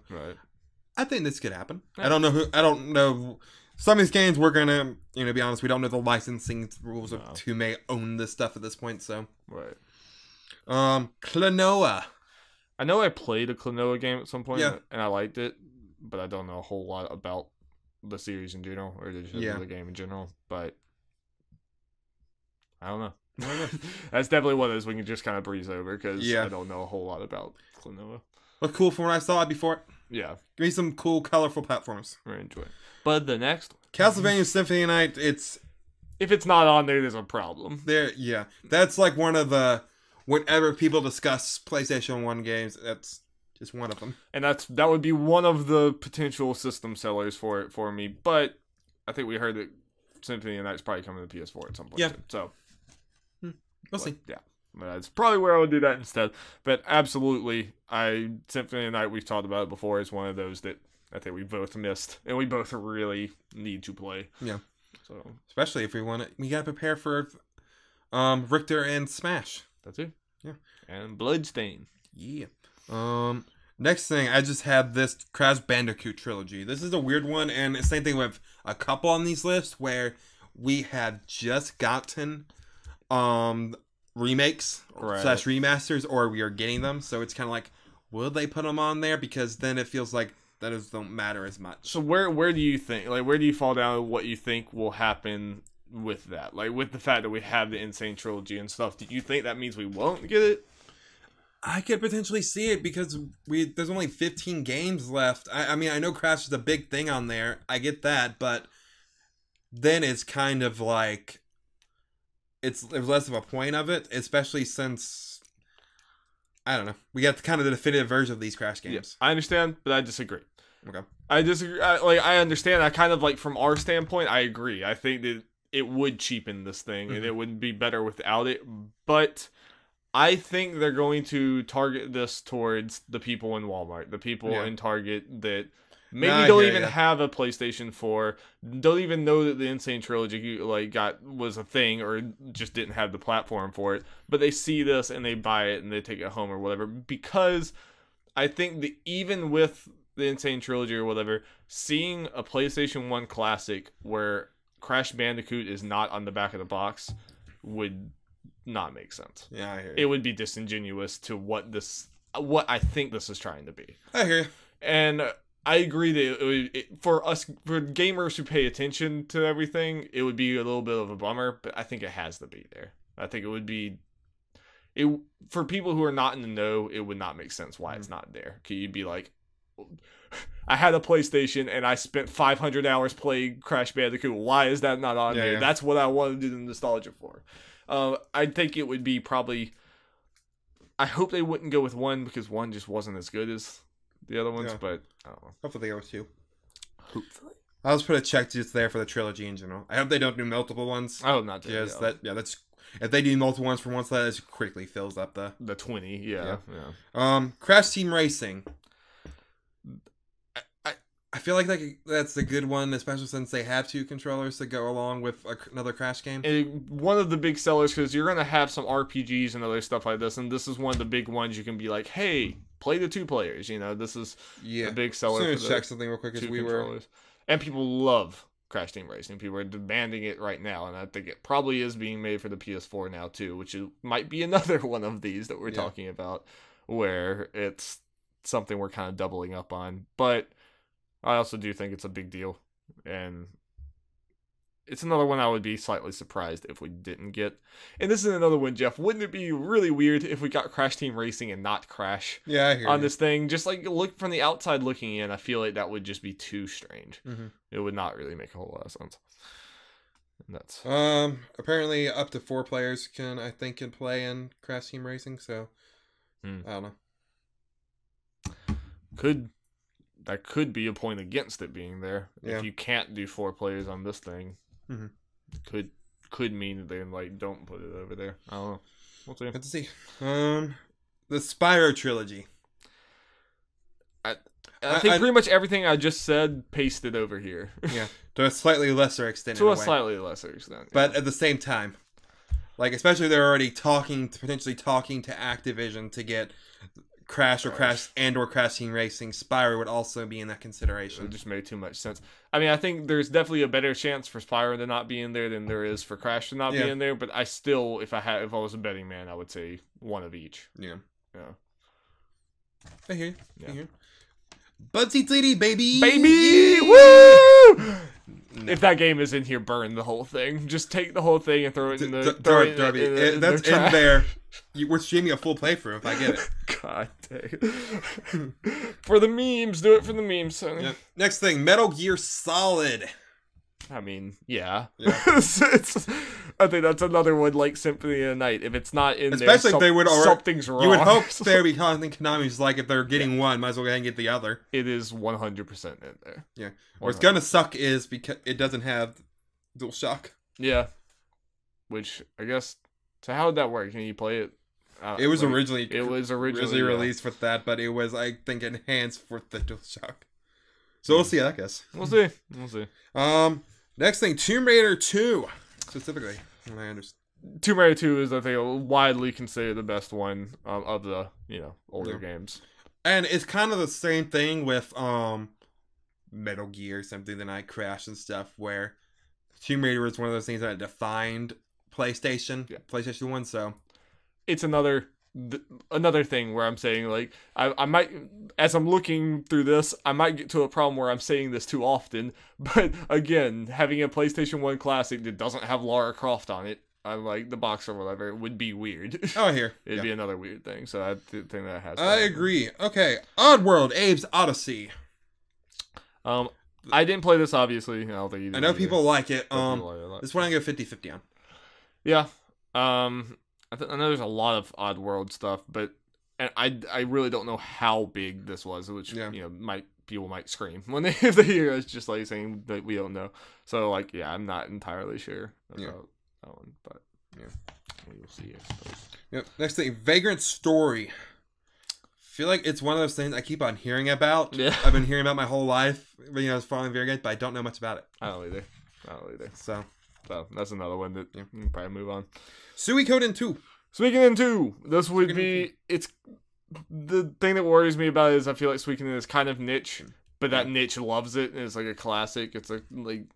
I think this could happen. Yeah. I don't know. Some of these games we're gonna, be honest, we don't know the licensing rules of who may own this stuff at this point. So Klonoa. I know I played a Klonoa game at some point, and I liked it, but I don't know a whole lot about the series in general, or just the game in general, but I don't know. That's definitely one of those we can just kind of breeze over, because I don't know a whole lot about Klonoa. Looked cool from what I saw before. Yeah. Give me some cool, colorful platforms. I enjoy it. But the next one. Castlevania Symphony of the Night, if it's not on there, there's a problem. That's like one of the... Whenever people discuss PlayStation 1 games, that's just one of them. And that would be one of the potential system sellers for it for me. But I think we heard that Symphony of the Night's probably coming to PS4 at some point. Yeah. Too. So we'll see. Yeah. That's probably where I would do that instead. But absolutely, Symphony of the Night, we've talked about it before, is one of those that I think we both missed. And we both really need to play. Yeah. So especially if we want to, we got to prepare for Richter and Smash. That's it. Yeah. And Bloodstain. Yeah. Next thing, I just have this Crash Bandicoot trilogy. This is a weird one, and the same thing with a couple on these lists where we have just gotten remakes / remasters, or we are getting them. So it's kind of like, will they put them on there? Because then it feels like that don't matter as much. So where do you think, like, where do you fall down on what you think will happen with that? Like, with the fact that we have the Insane Trilogy and stuff, do you think that means we won't get it? I could potentially see it because there's only 15 games left. I mean, I know Crash is a big thing on there. I get that, but then it's kind of like there's less of a point of it, especially since I don't know. We got kind of the definitive version of these Crash games. Yes, I understand, but I disagree. Okay. I disagree. I understand. I kind of like, from our standpoint, I agree. I think that it would cheapen this thing, and it would be better without it. But I think they're going to target this towards the people in Walmart, the people in Target that maybe don't even have a PlayStation 4, don't even know that the Insane Trilogy was a thing, or just didn't have the platform for it. But they see this and they buy it and they take it home or whatever. Because I think that even with the Insane Trilogy or whatever, seeing a PlayStation 1 classic where Crash Bandicoot is not on the back of the box would not make sense. Yeah, I hear you. It would be disingenuous to what I think this is trying to be. I hear you. And I agree that for gamers who pay attention to everything, it would be a little bit of a bummer, but I think it has to be there. I think it would be... for people who are not in the know, it would not make sense why it's not there. You'd be like, I had a PlayStation and I spent 500 hours playing Crash Bandicoot. Why is that not on there? Yeah. That's what I wanted to do the nostalgia for. I think it would be probably... I hope they wouldn't go with 1 because 1 just wasn't as good as the other ones, but I don't know. Hopefully they go with 2. Hopefully. I'll just put a check just there for the trilogy in general. I hope they don't do multiple ones. I hope not to. That's... If they do multiple ones for once, that just quickly fills up the 20, yeah. Crash Team Racing. I feel like that's a good one, especially since they have 2 controllers to go along with another Crash game. One of the big sellers, because you're going to have some RPGs and other stuff like this, and this is one of the big ones you can be like, hey, play the 2 players. You know, this is a big seller. I'm going to check something real quick as we were. And people love Crash Team Racing. People are demanding it right now, and I think it probably is being made for the PS4 now too, which might be another one of these that we're talking about, where it's something we're kind of doubling up on. But I also do think it's a big deal, and it's another one I would be slightly surprised if we didn't get. And this is another one, Jeff. Wouldn't it be really weird if we got Crash Team Racing and not Crash on this thing? Just like look from the outside looking in, I feel like that would just be too strange. Mm-hmm. It would not really make a whole lot of sense. And that's apparently up to 4 players can play in Crash Team Racing. So I don't know. That could be a point against it being there. If you can't do 4 players on this thing, it could mean that they like don't put it over there. I don't know. We'll see. Let's see. The Spyro trilogy. I think pretty much everything I just said pasted over here. Yeah, to a slightly lesser extent. Slightly lesser extent. But at the same time, like especially they're already potentially talking to Activision to get Crash or Crash Team Racing. Spyro would also be in that consideration. It just made too much sense. I mean, I think there's definitely a better chance for Spyro to not be in there than there is for Crash to not be in there. But I still, if I was a betting man, I would say one of each. Yeah. I hear you. Budsy Titty, baby! Baby! Woo! No. If that game is in here, burn the whole thing. Just take the whole thing and throw it in the... Darby, that's in there. We're streaming a full playthrough if I get it. God dang. For the memes. Do it for the memes, Sonny. Yep. Next thing, Metal Gear Solid. I mean, yeah. I think that's another one like Symphony of the Night. If it's not in there, especially if they would something's wrong. You would hope there would be content Konami's like, if they're getting one, might as well go ahead and get the other. It is 100% in there. Yeah. What's gonna suck is because it doesn't have DualShock. Yeah. Which, I guess, so how would that work? Can you play it? It was originally released with that, but it was, I think, enhanced with the DualShock. So we'll see, I guess. We'll see. Next thing, Tomb Raider 2, specifically. I understand. Tomb Raider 2 is, I think, widely considered the best one of the, older games. And it's kind of the same thing with Metal Gear, Symphony of the Night, Crash and stuff, where Tomb Raider was one of those things that defined PlayStation 1, so... It's another thing where I'm saying, like, I might, as I'm looking through this, I might get to a problem where I'm saying this too often, but again, having a PlayStation 1 Classic that doesn't have Lara Croft on it, like the box or whatever, would be weird. Oh, here. It'd be another weird thing, so I think that has... I agree. Okay, Oddworld, Abe's Odyssey. I didn't play this, obviously. I don't think you did. I know people like it. This one I go 50-50 on. Yeah. I know there's a lot of Oddworld stuff, but I really don't know how big this was, which people might scream when if they hear us just like saying that we don't know. So I'm not entirely sure about that one, but we'll see. I suppose. Yep. Next thing, Vagrant Story. Feel like it's one of those things I keep on hearing about. Yeah. I've been hearing about my whole life. But, it's following Vagrant, but I don't know much about it. I don't either. So that's another one that you can probably move on. Suikoden 2. Suikoden 2. This would be... It's... The thing that worries me about it is I feel like Suikoden is kind of niche. but that niche loves it, and it's like a classic. It's like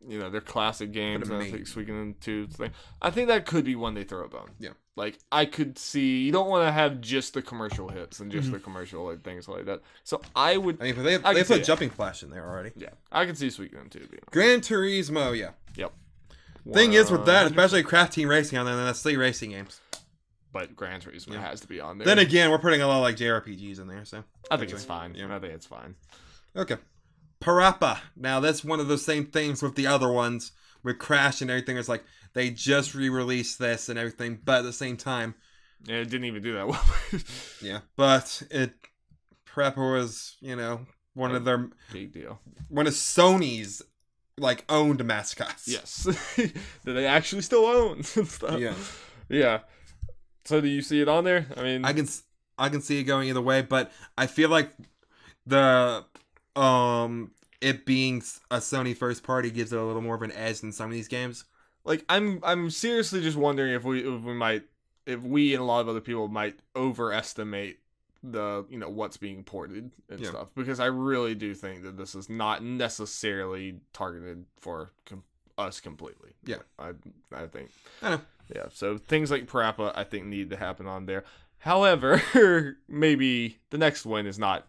they're classic games. And I think Suikoden 2 thing. I think that could be one they throw a bone. Yeah. Like I could see you don't want to have just the commercial hits and just the commercial like things like that. So I would. I mean, but they put Jumping Flash in there already. Yeah, I can see Suikoden 2 being. Gran Turismo, yeah. Yep. Thing is with that, especially Craft Team Racing on there, then that's 3 racing games. But Gran Turismo has to be on there. Then again, we're putting a lot of like JRPGs in there, so I think it's fine. Yeah, I think it's fine. Okay. Parappa. Now that's one of those same things with the other ones with Crash and everything. It's like they just re-released this and everything, but at the same time, yeah, it didn't even do that well. Yeah, but Parappa was one of their big deal. One of Sony's like owned mascots. Yes, that they actually still own and stuff. Yeah, yeah. So do you see it on there? I mean, I can see it going either way, but I feel like the it being a Sony first party gives it a little more of an edge than some of these games. Like I'm seriously just wondering if we and a lot of other people might overestimate the what's being ported and stuff, because I really do think that this is not necessarily targeted for us completely. Yeah, I think. I know. Yeah, so things like Parappa I think need to happen on there. However, maybe the next one is not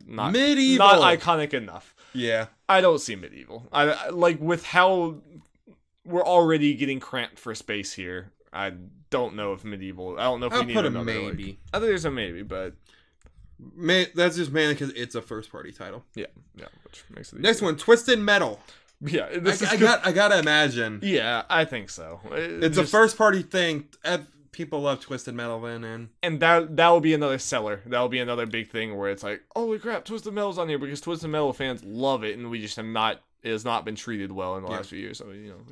Medieval, not iconic enough. Yeah, I don't see Medieval. I like with how we're already getting cramped for space here. I don't know if Medieval. I don't know if we need put another. A maybe. I think there's a maybe, but that's just mainly because it's a first party title. Yeah, which makes it next easier. one, Twisted Metal. Yeah, I gotta imagine. Yeah, I think so. It's a first party thing. People love Twisted Metal then, and that will be another seller. That will be another big thing where it's like, holy crap, Twisted Metal's on here, because Twisted Metal fans love it, and we just it has not been treated well in the last few years. So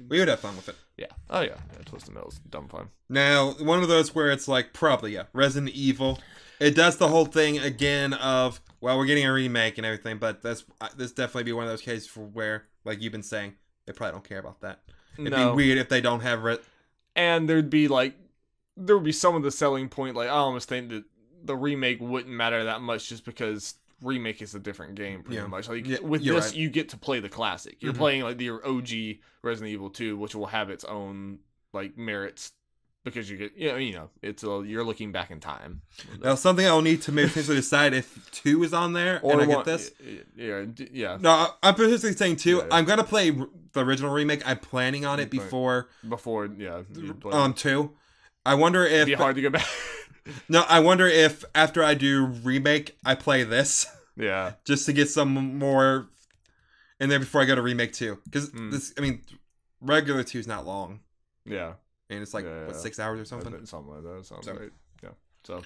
we would have fun with it. Yeah. Oh yeah, Twisted Metal's dumb fun. Now, one of those where it's like probably Resident Evil. It does the whole thing again of, well, we're getting a remake and everything, but this definitely be one of those cases for where, like you've been saying, they probably don't care about that. It'd be weird if they don't have it. And there would be some of the selling point, like I almost think that the remake wouldn't matter that much just because remake is a different game pretty much. Like with this, right, you get to play the classic. You're playing like the OG Resident Evil 2, which will have its own like merits. Because you get, you're looking back in time. Now, something I'll need to maybe potentially decide if 2 is on there and I get this. Yeah. No, I'm potentially saying 2. Yeah. I'm gonna play the original remake. I'm planning on it before 2. I wonder if it'd be hard to go back. No, I wonder if after I do remake, I play this. Yeah. Just to get some more in there before I go to remake 2. Because regular 2 is not long. Yeah. And it's like, 6 hours or something? Something like that. Sounds right. Yeah. So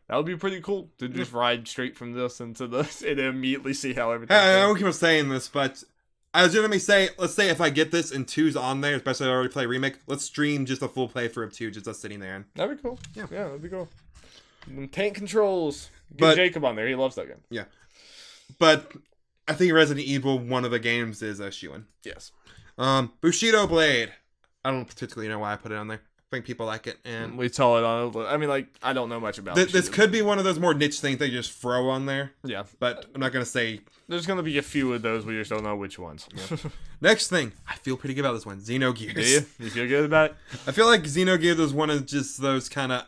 that would be pretty cool to just ride straight from this into this and immediately see how everything I don't keep on saying this, but I was going to say, let's say if I get this and 2's on there, especially if I already play remake, let's stream just a full playthrough of 2, just us sitting there. That'd be cool. Yeah, that'd be cool. Tank controls. Get Jacob on there. He loves that game. Yeah. But I think Resident Evil, one of the games, is a shoo-in. Yes. Bushido Blade. I don't particularly know why I put it on there. I think people like it, and we saw it on. I mean, like, I don't know much about this. Could be one of those more niche things they just throw on there. Yeah, but I'm not gonna say. There's gonna be a few of those. We just don't know which ones. Yeah. Next thing, I feel pretty good about this one. Xenogears. Do you feel good about it? I feel like Xenogears is one of just those kind of.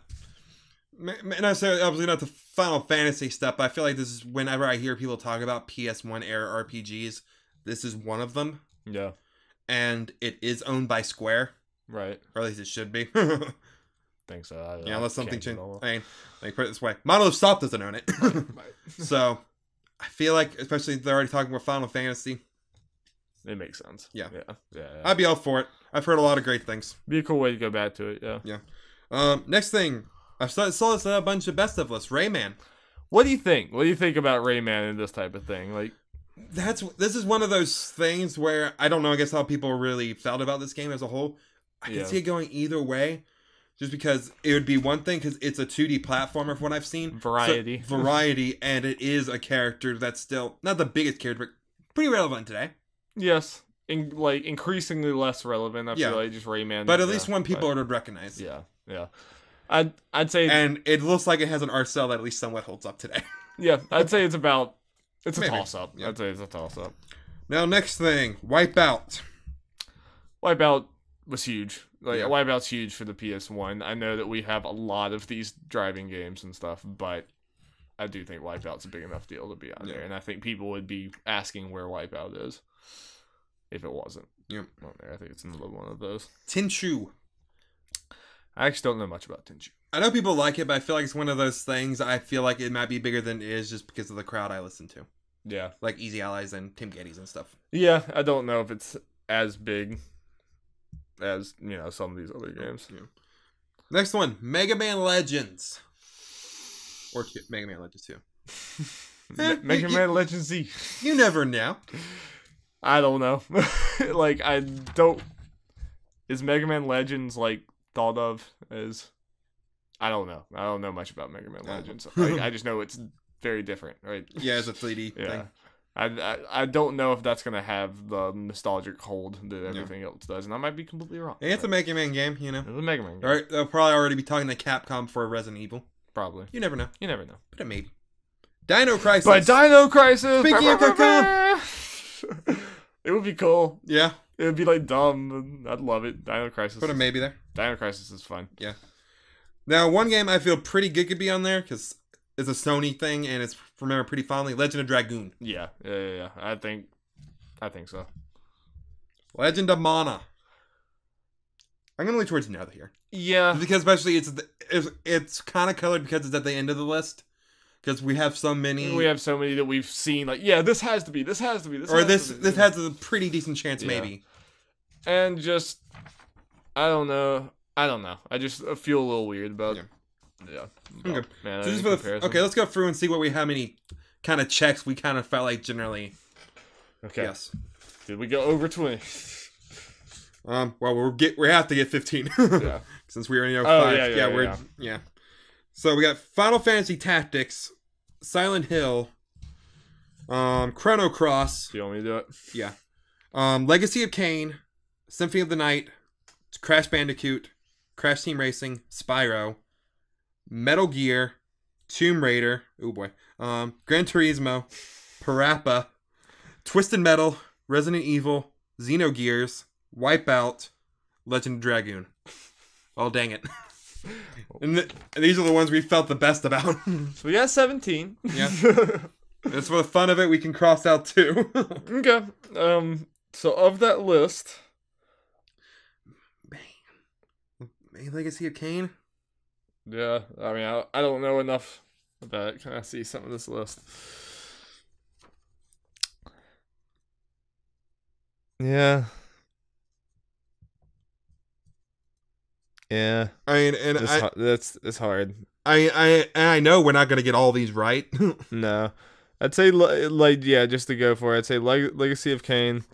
Not say obviously not the Final Fantasy stuff, but I feel like this is whenever I hear people talk about PS1 era RPGs, this is one of them. Yeah. And it is owned by Square. Right. Or at least it should be. Think so. Unless something changed. I mean, let me put it this way. Monolith Soft doesn't own it. Right. So, I feel like, especially if they're already talking about Final Fantasy. It makes sense. Yeah. Yeah. I'd be all for it. I've heard a lot of great things. Be a cool way to go back to it, yeah. Yeah. Next thing. I saw this a bunch of best of lists. Rayman. What do you think? What do you think about Rayman and this type of thing? Like, this is one of those things where I don't know, I guess, how people really felt about this game as a whole. I can see it going either way, just because it would be one thing because it's a 2D platformer from what I've seen. Variety, and it is a character that's still not the biggest character, but pretty relevant today. Yes, increasingly less relevant. I feel like just Rayman, but at least one people would recognize. Yeah. I'd say, and it looks like it has an art style that at least somewhat holds up today. Yeah, I'd say it's about It's a Maybe. toss-up. Yeah. I'd say it's a toss-up. Now, next thing, Wipeout. Wipeout was huge. Like, Yeah. Wipeout's huge for the PS1. I know that we have a lot of these driving games and stuff, but I do think Wipeout's a big enough deal to be on there. And I think people would be asking where Wipeout is if it wasn't Yep. on there. I think it's another one of those. Tinshu. I actually don't know much about Tenchu. I know people like it, but I feel like it's one of those things I feel like it might be bigger than it is just because of the crowd I listen to. Yeah. Like Easy Allies and Tim Geddes and stuff. Yeah, I don't know if it's as big as, some of these other games. Yeah. Next one, Mega Man Legends. Or Mega Man Legends 2. Mega Man Legends Z. You never know. I don't know. Like, is Mega Man Legends, like, thought of as... I don't know. I don't know much about Mega Man Legends. I just know it's very different, right? Yeah, it's a 3D Yeah. thing. I don't know if that's going to have the nostalgic hold that everything else does, and I might be completely wrong. It's a Mega Man game, It's a Mega Man game. All right, they'll probably already be talking to Capcom for Resident Evil. Probably. You never know. You never know. But it maybe. Dino Crisis. But Dino Crisis! Speaking of Capcom. It would be cool. Yeah. It would be, like, dumb. I'd love it. Dino Crisis. Put a maybe there. Dino Crisis is fun. Yeah. Now, one game I feel pretty good could be on there, because it's a Sony thing, and it's remembered pretty fondly. Legend of Dragoon. Yeah. I think so. Legend of Mana. I'm gonna lean towards no here. Yeah. Because especially it's kind of colored because it's at the end of the list. Because we have so many. We have so many that we've seen. Like, yeah, this has to be. This has has a pretty decent chance, maybe. And just, I don't know. I just feel a little weird about. Yeah. Okay. Man, So just okay, let's go through and see how many kind of checks we kind of felt like generally. Okay. Yes. Did we go over 20? Well, we have to get 15. Yeah. Since we already know 5. Yeah. So we got Final Fantasy Tactics, Silent Hill, Chrono Cross. Do you want me to do it? Yeah. Legacy of Kain, Symphony of the Night, Crash Bandicoot, Crash Team Racing, Spyro, Metal Gear, Tomb Raider, oh boy, Gran Turismo, Parappa, Twisted Metal, Resident Evil, Xenogears, Wipeout, Legend of Dragoon. Oh, dang it. And these are the ones we felt the best about. So we got 17. Yeah. That's for the fun of it, we can cross out 2. Okay. So of that list... Legacy of Kain? Yeah, I mean, I don't know enough about it. Can I see some of this list? Yeah. Yeah. I mean, and it's hard. I know we're not gonna get all these right. No, I'd say just to go for it, I'd say Legacy of Kain.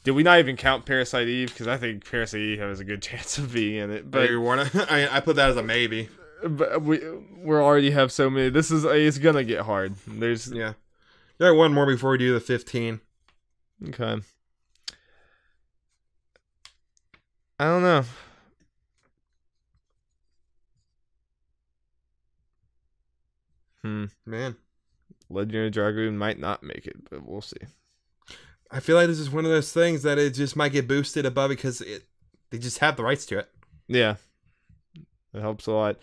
Did we not even count Parasite Eve? Because I think Parasite Eve has a good chance of being in it. But I put that as a maybe. But we already have so many. It's gonna get hard. There's one more before we do the 15. Okay. I don't know. Man, Legend of Dragoon might not make it, but we'll see. I feel like this is one of those things that it just might get boosted above because they just have the rights to it. Yeah, it helps a lot.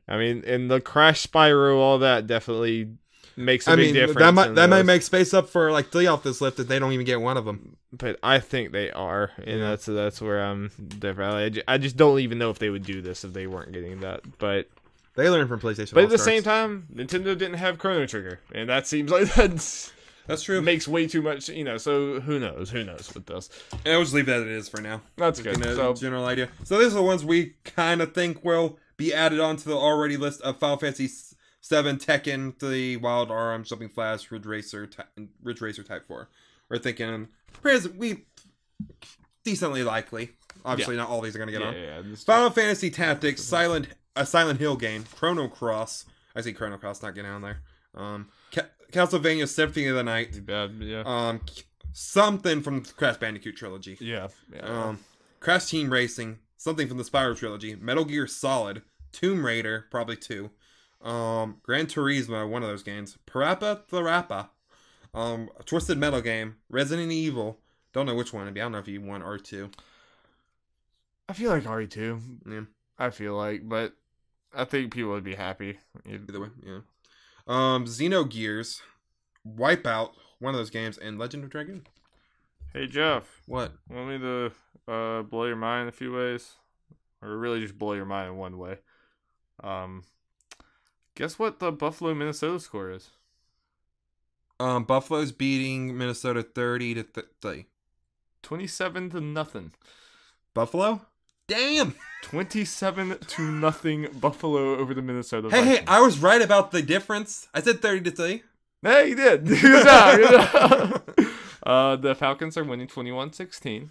I mean, and the Crash Spyro, all that definitely makes a big difference. That might make space up for like 3 off this list if they don't even get one of them. But I think they are, and that's where I'm different. I just don't even know if they would do this if they weren't getting that. But they learned from PlayStation. But at the same time, Nintendo didn't have Chrono Trigger, and that seems like that's true. Makes way too much, So who knows? Who knows with this? And I'll just leave that as it is for now. That's good. So general idea. So these are the ones we kind of think will be added onto the already list of Final Fantasy 7, Tekken 3, Wild Arms, Jumping Flash, Ridge Racer Type 4. We're thinking decently likely. Obviously, not all these are going to get on. Yeah, Final Fantasy Tactics, a Silent Hill game, Chrono Cross. I see Chrono Cross not getting on there. Castlevania Symphony of the Night. Something from the Crash Bandicoot trilogy. Yeah. Crash Team Racing. Something from the Spyro trilogy. Metal Gear Solid. Tomb Raider, probably 2. Gran Turismo, one of those games. Parappa the Rappa. A Twisted Metal game, Resident Evil. Don't know which one it'd be. I don't know if you want R2. I feel like RE2. Yeah. I feel like, but I think people would be happy. Either way, yeah. Xenogears, Wipeout, one of those games, and Legend of Dragoon. Hey, Jeff. What? Want me to blow your mind in a few ways? Or really just blow your mind in one way? Guess what the Buffalo-Minnesota score is? Buffalo's beating Minnesota 30-3. 27-0. Buffalo? Damn! 27-0 Buffalo over the Minnesota Hey, Vikings. I was right about the difference. I said 30-3. Hey, you did. Good job. Good job. The Falcons are winning 21-16.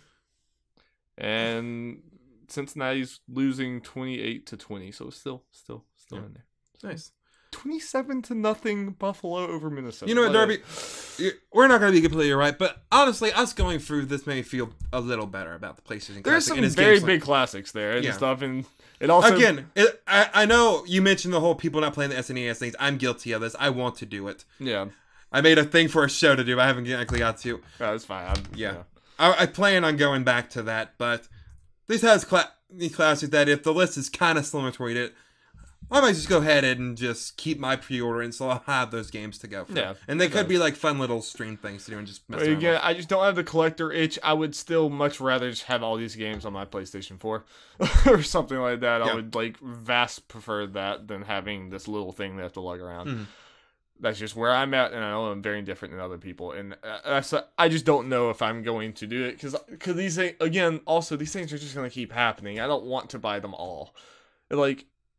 And Cincinnati's losing 28-20. So still in there. Nice. 27-0 Buffalo over Minnesota. You know what, Darby? We're not going to be completely right, but honestly, us going through this made me feel a little better about the PlayStation Classic. There's some very big classics there and stuff, and it also... Again, I know you mentioned the whole people not playing the SNES things. I'm guilty of this. I want to do it. Yeah. I made a thing for a show to do, but I haven't actually got to. Oh, that's fine. I plan on going back to that, but this has these classics that if the list is kind of similar to where you did, I might just go ahead and just keep my pre-order, and so I'll have those games to go for. Yeah, and they could be like fun little stream things to do and just mess around again, with. I just don't have the collector itch. I would still much rather just have all these games on my PlayStation 4 or something like that. Yeah. I would vast prefer that than having this little thing they have to lug around. Mm-hmm. That's just where I'm at, and I know I'm very different than other people, and I just don't know if I'm going to do it because these things, again, also these things are just going to keep happening. I don't want to buy them all.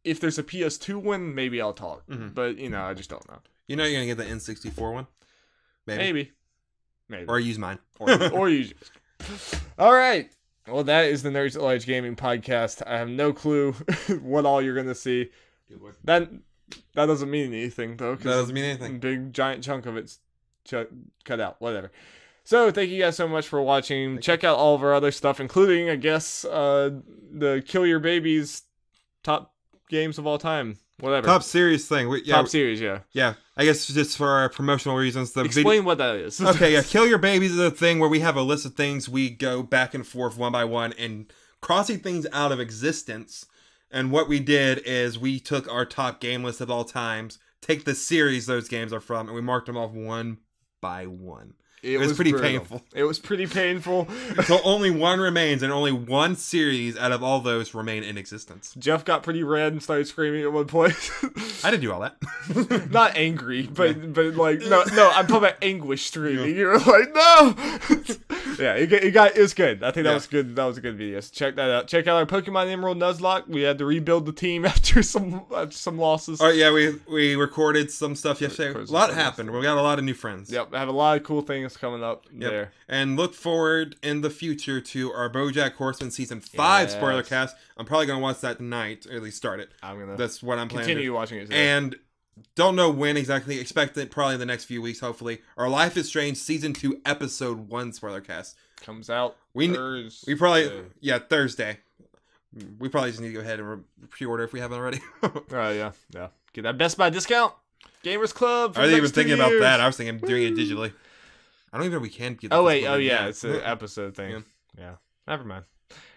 If there's a PS2 one, maybe I'll talk. Mm-hmm. But, I just don't know. You're going to get the N64 one? Maybe. Or use mine. Or use yours. All right. Well, that is the Nerds at Large Gaming Podcast. I have no clue what all you're going to see. That doesn't mean anything, though. That doesn't mean anything. A big, giant chunk of it's cut out. Whatever. So, thank you guys so much for watching. Check out all of our other stuff, including, I guess, the Kill Your Babies top games of all time. Whatever. Top series thing. Top series, yeah. Yeah. I guess just for our promotional reasons. Explain what that is. Okay, yeah. Kill Your Babies is a thing where we have a list of things. We go back and forth one by one and crossing things out of existence. And what we did is we took our top game list of all times, take the series those games are from, and we marked them off one by one. It was pretty painful. It was pretty painful. So only one remains, and only one series out of all those remain in existence. Jeff got pretty red and started screaming at one point. I didn't do all that. Not angry, but no, I'm talking about anguish screaming. You were like, no. Yeah, it was good. I think that was good. That was a good video. So check that out. Check out our Pokemon Emerald Nuzlocke. We had to rebuild the team after some losses. Oh yeah, we recorded some stuff yesterday. A lot happened. We got a lot of new friends. Yep, I have a lot of cool things coming up there. And look forward in the future to our BoJack Horseman Season 5 Spoilercast. I'm probably going to watch that tonight, or at least start it. That's what I'm planning. Continue watching it today. And don't know when exactly. Expect it probably in the next few weeks, hopefully. Our Life is Strange Season 2 Episode 1 Spoilercast. Comes out Thursday. We probably, Thursday. We probably just need to go ahead and pre-order if we haven't already. Yeah. Get that Best Buy discount. Gamers Club. I wasn't even thinking about that. I was thinking of doing it digitally. I don't even know if we can get that. It's an episode thing. Yeah. Never mind.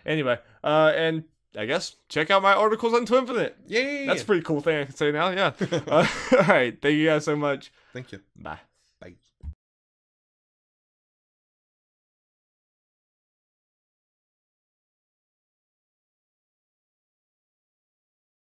Anyway, and I guess check out my articles on Twinfinite. Yay! That's a pretty cool thing I can say now, yeah. All right. Thank you guys so much. Thank you. Bye.